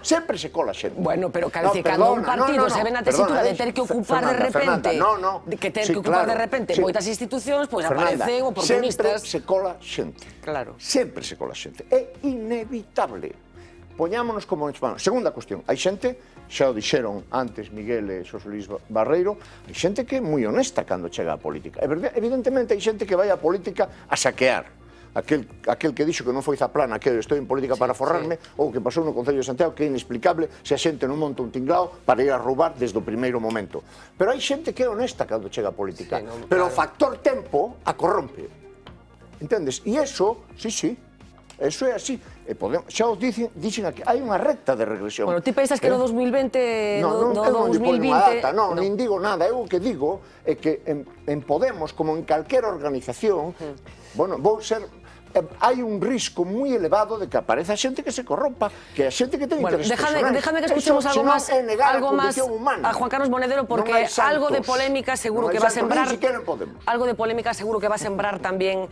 Sempre se cola xente. Bueno, pero cando un partido se ve na tesitura de ter que ocupar de repente, que ter que ocupar de repente moitas institucións, pois aparecen oportunistas. Sempre se cola xente. Claro. Sempre se cola xente. É inevitable. Poñámonos como... Segunda cuestión, hai xente, xa o dixeron antes Miguel e Xosé Luis Barreiro, hai xente que é moi honesta cando chega á política. Evidentemente hai xente que vai á política a saquear. Aquel que dixo que non foi Zaplana, que estou en política para forrarme, ou que pasou no Concello de Santiago, que é inexplicable se a xente non monta un tinglao para ir a roubar desde o primeiro momento. Pero hai xente que é honesta cando chega á política. Pero o factor tempo a corrompe. Entendes? E iso, sí, eso é así. Xa os dicen aquí, hai unha recta de regresión. Bueno, ti pensas que no 2020, no 2020... Non, nin digo nada, eu o que digo é que en Podemos, como en calquera organización, bueno, vou ser... Hai un risco moi elevado de que apareza xente que se corrompa, que a xente que ten intereses personais. Déjame que escuchemos algo máis a Juan Carlos Monedero, porque algo de polémica seguro que va a sembrar. Algo de polémica seguro que va a sembrar también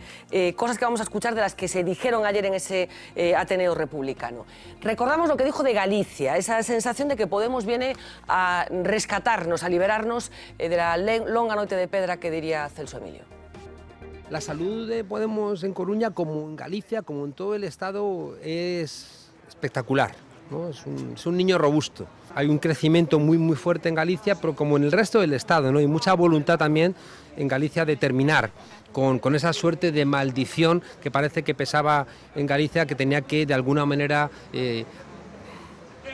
cosas que vamos a escuchar de las que se dijeron ayer en ese Ateneo Republicano. Recordamos lo que dijo de Galicia, esa sensación de que Podemos viene a rescatarnos, a liberarnos de la longa noite de pedra que diría Celso Emilio. La salud de Podemos en Coruña, como en Galicia, como en todo el Estado, es espectacular, ¿no? Es un niño robusto. Hay un crecimiento muy fuerte en Galicia, pero como en el resto del Estado, ¿no? Hay mucha voluntad también en Galicia de terminar con esa suerte de maldición que parece que pesaba en Galicia, que tenía que, de alguna manera,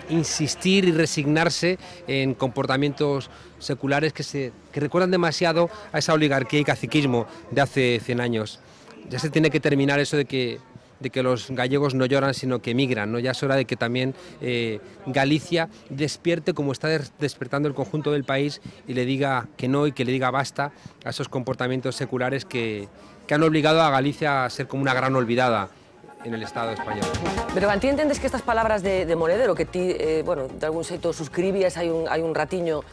insistir y resignarse en comportamientos seculares que recuerdan demasiado a esa oligarquía y caciquismo de hace 100 años. Ya se tiene que terminar eso de que los gallegos no lloran, sino que emigran, ¿no? Ya es hora de que también Galicia despierte, como está despertando el conjunto del país, y le diga que no y que le diga basta a esos comportamientos seculares que han obligado a Galicia a ser como una gran olvidada en el Estado español. Pero ti entendes que estas palabras de Monedero, que ti, bueno, de algún xeito suscribías hai un ratiño,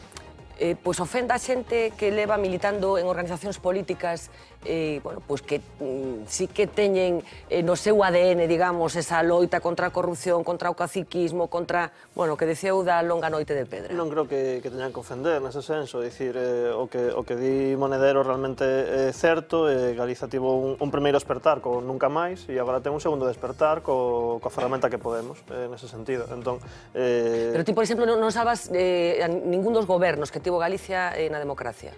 pois ofenda a xente que leva militando en organizacións políticas, bueno, pois que sí que teñen no seu ADN, digamos, esa loita contra a corrupción, contra o caciquismo, contra, bueno, que deceu da longa noite de pedra. Non creo que teñan que ofender nese senso, dicir, o que di Monedero realmente é certo, Galiza tivo un primeiro despertar con Nunca Máis e agora ten un segundo despertar coa ferramenta que Podemos, nese sentido. Entón, pero ti, por exemplo, non sabas a ningún dos gobernos que tivo Galicia na democracia?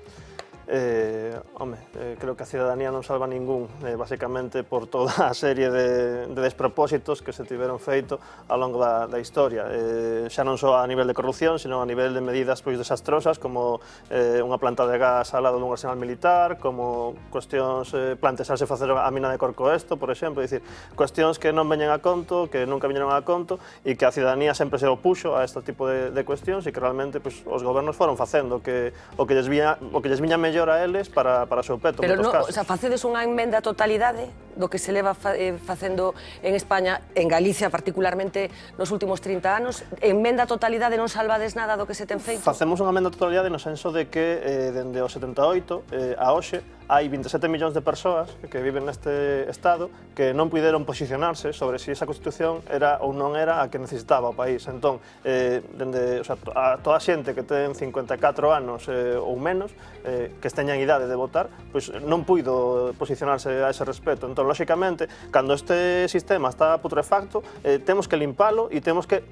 Creo que a cidadanía non salva ningún, basicamente por toda a serie de despropósitos que se tiveron feito ao longo da historia, xa non só a nivel de corrupción, sino a nivel de medidas pois desastrosas, como unha planta de gas ao lado dun arsenal militar, como cuestións, plantexarse facer a mina de Corcoesto, por exemplo, dicir, cuestións que non veñen a conto, que nunca veñeron a conto, e que a cidadanía sempre se opuxo a este tipo de cuestións, e que realmente os gobernos foron facendo o que lles viña mellor a eles para o seu peto. Pero non, o sea, facedes unha emenda a totalidade do que se leva facendo en España, en Galicia particularmente, nos últimos 30 anos? Emenda a totalidade, non salvades nada do que se ten feito? Facemos unha emenda a totalidade no senso de que dende o 78 a hoxe hai 27 millóns de persoas que viven neste Estado que non puideron posicionarse sobre se esa Constitución era ou non era a que necesitaba o país. Entón, a toda a xente que ten 54 anos ou menos, que esteñan idade de votar, pois non puido posicionarse a ese respecto. Entón, lóxicamente, cando este sistema está putrefacto, temos que limpalo e temos que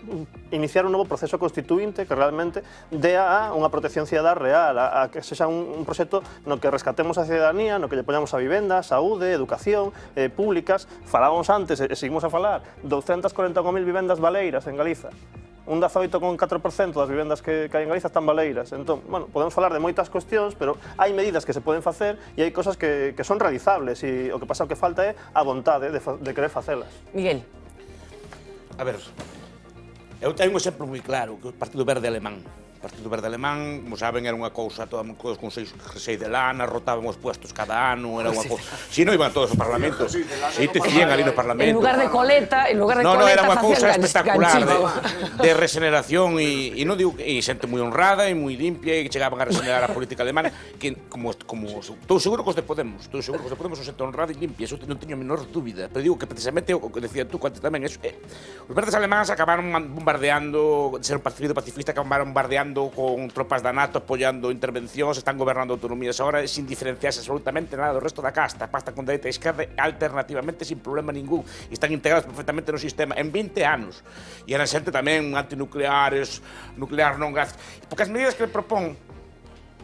iniciar un novo proceso constituinte que realmente dea unha protección cidadá real, a que sexa un proxecto no que rescatemos a cidadanía, no que lle poñamos a vivenda, saúde, educación, públicas. Falábamos antes, e seguimos a falar, 241.000 vivendas baleiras en Galiza. Un 18,4% das vivendas que hai en Galiza están baleiras. Entón, bueno, podemos falar de moitas cuestións, pero hai medidas que se poden facer e hai cosas que son realizables, e o que pasa, o que falta é a vontade de querer facelas. Miguel. A ver, eu teño un exemplo moi claro, que o Partido Verde Alemán, Partido Verde Alemán, como saben, era unha cousa, todos con seis de lana, rotaban os puestos cada ano, era unha cousa... Si non iban todos ao Parlamento, si te cían ali no Parlamento. En lugar de coleta, no, era unha cousa espectacular de regeneración e non digo que xente moi honrada e moi limpia e que chegaban a regenerar a política alemana, que como estou seguro que os de Podemos, son xente honrada e limpia, eso non teño a menor dúbida, pero digo que precisamente o que decía tú antes tamén, os verdes alemáns acabaron bombardeando, de ser un partido pacifista, acabaron bombardeando con tropas da NATO apoyando intervencións, están gobernando autonomías agora sin diferenciarse absolutamente nada do resto da casta, pasta con dereita e esquerda alternativamente sin problema ningún e están integrados perfectamente no sistema en 20 anos e eran xente tamén antinucleares, nuclear non gas, porque as medidas que propón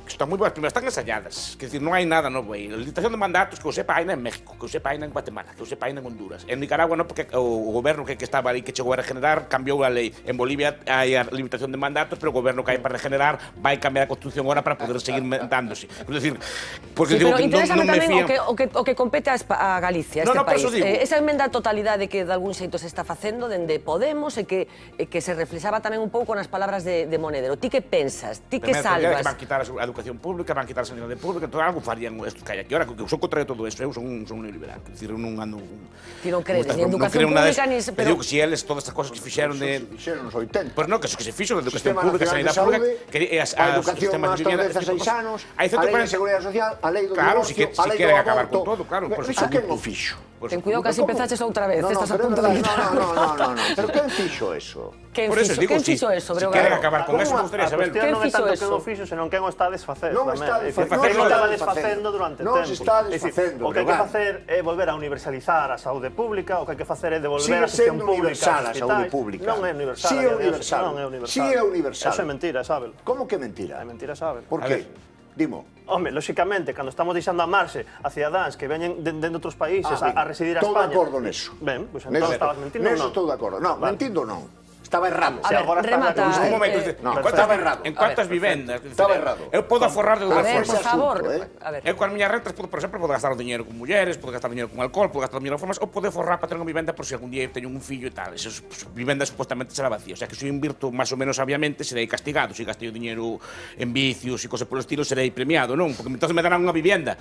están moi boas, primeiro están ensayadas, quer dizer, non hai nada novo aí. A limitación de mandatos que o sepa hai en México, que o sepa hai en Guatemala, que o sepa hai en Honduras. En Nicaragua non, porque o goberno que estaba aí que chegou a regenerar cambiou a lei. En Bolivia hai a limitación de mandatos, pero o goberno que hai para regenerar vai cambiar a constitución agora para poder seguir dándose. Quer dizer, porque sí, digo que non me fían... o que compete a Galicia, este país. Esa emenda a totalidade que de algún xeito se está facendo dende Podemos e que se reflexaba tamén un pouco nas palabras de Monedero. Ti que pensas? Ti que salvas? Que van quitar a educación pública, van quitar a sanidade pública, todo algo farían estos que hai aquí. Ahora, que eu son contra de todo eso, eu son un neoliberal. Quer dizer, eu non ando... Ti non crees ni educación pública, ni... Pero digo que si eles, todas estas cosas que fixeron de... Fixeron nos 80. Pois non, que se fixo de educación pública, sanidade pública, a educación hasta os 16 anos, a lei de seguridade social, a lei do divorcio, a lei do aborto... Claro, pero iso quen o fixo? Ten cuidado que así empezaches outra vez, estás a punto No, de... pero quen fixo eso? Quen fixo eso, Breogán? Si queren acabar con eso, me gustaría saber. Quen fixo eso? Non é tanto quen o fixo, senón quen o está a desfacer. Non está a desfacer. Non estaba desfacendo durante tempo. Non se está desfacendo. O que hai que facer é volver a universalizar a saúde pública, o que hai que facer é devolver a xestión pública a saúde pública. Non é universal. Si é universal. Si é universal. Eso é mentira, sábelo. Como que mentira? É mentira, sábelo. Por que? Dimo. Home, lóxicamente, cando estamos deixando a marxe a cidadáns que veñen de outros países a residir a España... Estou de acordo neso. Ben, pois entón estabas mentindo ou non? Neso estou de acordo. Non, mentindo non. Estaba errado. A ver, remata... Un momento, estaba errado. En cuántas vivendas? Estaba errado. Eu podo aforrar de dúas formas. A ver, por favor. Eu con as miñas rentas, por exemplo, podo gastar o diñeiro con mulleres, podo gastar o diñeiro con alcohol, podo gastar o diñeiro de formas, ou podo aforrar para ter unha vivenda por se algún día teño un fillo e tal. Esas vivendas supostamente será vacía. O sea, que se eu invirto máis ou menos obviamente serei castigado. Se gastei o diñeiro en vicios e cosas polo estilo, serei premiado, non? Porque entón me darán unha vivienda.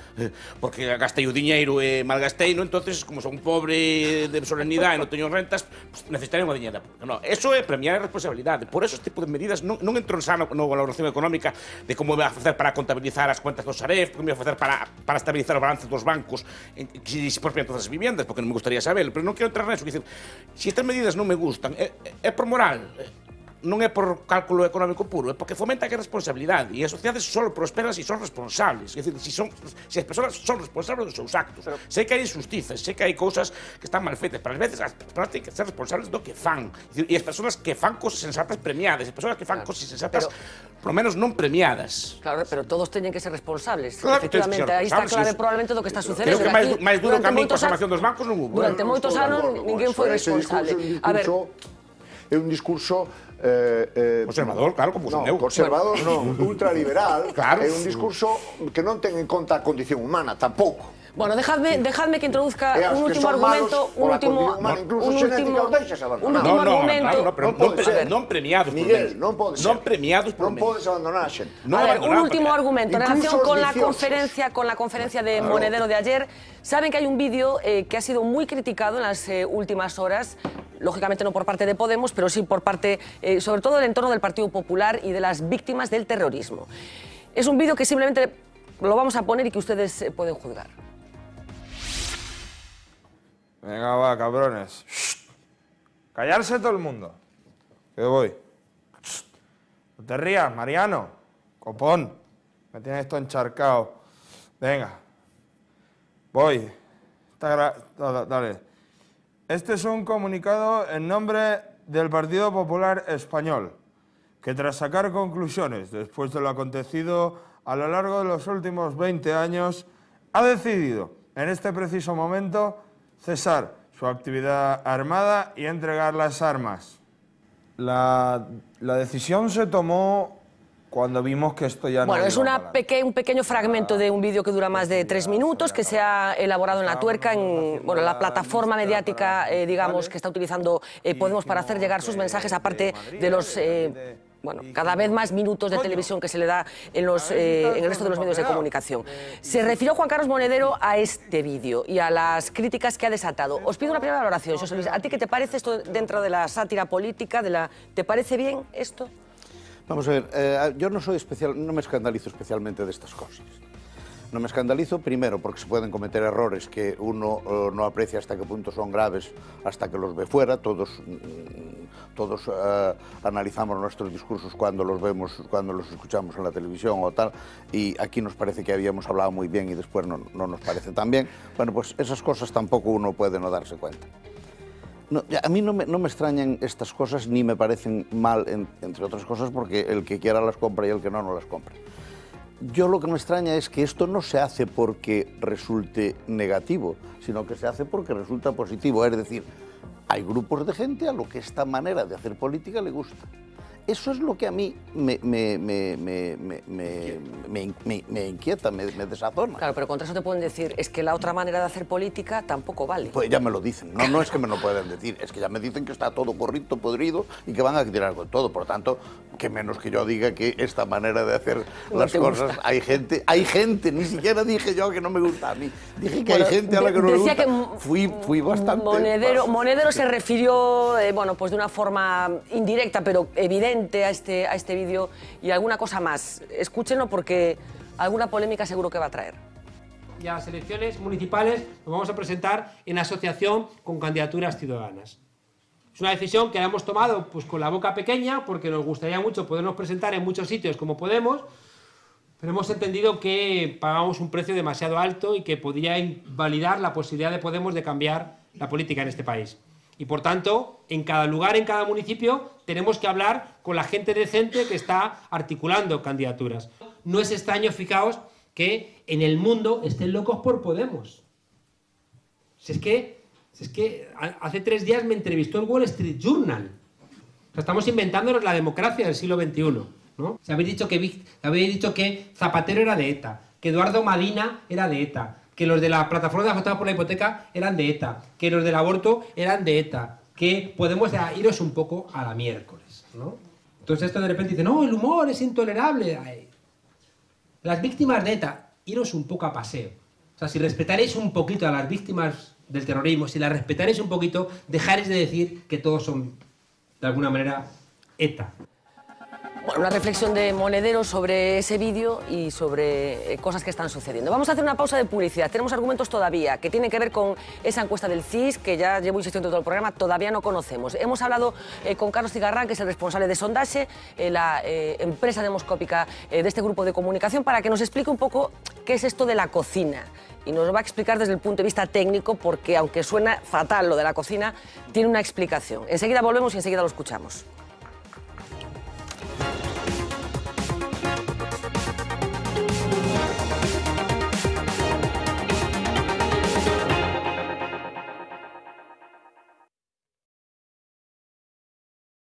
Porque gastei o diñeiro e malgastei, non? Entonces, como son un pobre de solemnidade e non teño rentas, pues, necesitarei unha viñenda. No, eso é premiar a responsabilidade. Por eso este tipo de medidas non entro en sano na valoración económica de como vai a facer para contabilizar as cuentas do Saref, como vai a facer para estabilizar o balance dos bancos que se expropian todas as viviendas, porque non me gustaría saberlo, pero non quero entrar neso. Dicir, se estas medidas non me gustan, é por moral, non é por cálculo económico puro, é porque fomenta que a responsabilidade e as sociedades só prosperan se son responsables, é dicir, se as persoas son responsables dos seus actos. Sei que hai injustizas, sei que hai cousas que están mal feitas, pero ás veces as persoas teñen que ser responsables do que fan, e as persoas que fan cosas sensatas premiadas, as persoas que fan cosas insensatas por lo menos non premiadas. Claro, pero todos teñen que ser responsables. Claro, efectivamente, aí está clave probablemente do que está sucedendo. Creo que máis duro que a mí coa formación dos bancos non hubo. Durante moitos anos ninguén foi responsable. A ver, é un discurso conservador, claro, como son eu. Conservador non, ultraliberal. Claro. É un discurso que non ten en conta a condición humana, tampouco. Bueno, dejadme que introduzca un último argumento, un último argumento. Non premiados, Miguel, non pode ser. Non premiados por non podes abandonar a xente. A ver, un último argumento en relación con la conferencia de Monedero de ayer. Saben que hay un vídeo que ha sido muy criticado en las últimas horas, lógicamente no por parte de Podemos, pero sí por parte, sobre todo del entorno del Partido Popular y de las víctimas del terrorismo. Es un vídeo que simplemente lo vamos a poner y que ustedes pueden juzgar. Venga, va, cabrones. Shh. Callarse todo el mundo. Que voy. Shh. No te rías, Mariano. Copón. Me tienes esto encharcado. Venga. Voy. Dale. Este es un comunicado en nombre del Partido Popular Español, que tras sacar conclusiones después de lo acontecido a lo largo de los últimos 20 años, ha decidido en este preciso momento cesar su actividad armada y entregar las armas. La decisión se tomó cuando vimos que esto ya no... Bueno, es un pequeño fragmento de un vídeo que dura más de 3 minutos, que se ha elaborado en la tuerca, en la plataforma mediática, digamos, que está utilizando Podemos para hacer llegar sus mensajes, aparte de los bueno, cada vez más minutos de televisión que se le da en el resto de los medios de comunicación. Se refirió Juan Carlos Monedero a este vídeo y a las críticas que ha desatado. Os pido una primera valoración, José Luis. ¿A ti qué te parece esto dentro de la sátira política? ¿Te parece bien esto? Vamos a ver, yo no me escandalizo especialmente de estas cosas. No me escandalizo, primero, porque se pueden cometer errores que uno no aprecia hasta qué punto son graves, hasta que los ve fuera. Todos analizamos nuestros discursos cuando los vemos, cuando los escuchamos en la televisión o tal, y aquí nos parece que habíamos hablado muy bien y después no nos parece tan bien. Bueno, pues esas cosas tampoco uno puede no darse cuenta. No, a mí no me extrañan estas cosas ni me parecen mal, entre otras cosas, porque el que quiera las compra y el que no las compra. Yo lo que me extraña es que esto no se hace porque resulte negativo, sino que se hace porque resulta positivo. Es decir, hay grupos de gente a lo que esta manera de hacer política le gusta. Eso es lo que a mí me inquieta, me desazona. Claro, pero contra eso te pueden decir, es que la otra manera de hacer política tampoco vale. Pues ya me lo dicen, no es que me lo puedan decir, es que ya me dicen que está todo corrupto, podrido y que van a tirar con todo. Por tanto, que menos que yo diga que esta manera de hacer las cosas, hay gente, ni siquiera dije yo que no me gusta a mí, dije que hay gente a la que no le gusta. Fui bastante... Monedero se refirió, bueno, pues de una forma indirecta, pero evidente, a este vídeo y alguna cosa más. Escúchenlo porque alguna polémica seguro que va a traer. Y a las elecciones municipales nos vamos a presentar en asociación con candidaturas ciudadanas. Es una decisión que la hemos tomado pues con la boca pequeña porque nos gustaría mucho podernos presentar en muchos sitios como Podemos, pero hemos entendido que pagamos un precio demasiado alto y que podría invalidar la posibilidad de Podemos de cambiar la política en este país. Y por tanto, en cada lugar, en cada municipio, tenemos que hablar con la gente decente que está articulando candidaturas. No es extraño, fijaos, que en el mundo estén locos por Podemos. Si es que hace 3 días me entrevistó el Wall Street Journal. O sea, estamos inventándonos la democracia del siglo XXI, ¿no? Se habéis dicho que Zapatero era de ETA, que Eduardo Madina era de ETA, que los de la plataforma de afectados por la hipoteca eran de ETA, que los del aborto eran de ETA, que podemos iros un poco a la miércoles, ¿no? Entonces esto de repente dice, no, el humor es intolerable. Ay. Las víctimas de ETA, iros un poco a paseo. O sea, si respetaréis un poquito a las víctimas del terrorismo, si las respetaréis un poquito, dejaréis de decir que todos son, de alguna manera, ETA. Bueno, una reflexión de Monedero sobre ese vídeo y sobre cosas que están sucediendo. Vamos a hacer una pausa de publicidad. Tenemos argumentos todavía que tienen que ver con esa encuesta del CIS, que ya llevo insistiendo todo el programa, todavía no conocemos. Hemos hablado con Carlos Cigarrán, que es el responsable de Sondaxe, la empresa demoscópica de este grupo de comunicación, para que nos explique un poco qué es esto de la cocina. Y nos lo va a explicar desde el punto de vista técnico, porque aunque suena fatal lo de la cocina, tiene una explicación. Enseguida volvemos y enseguida lo escuchamos.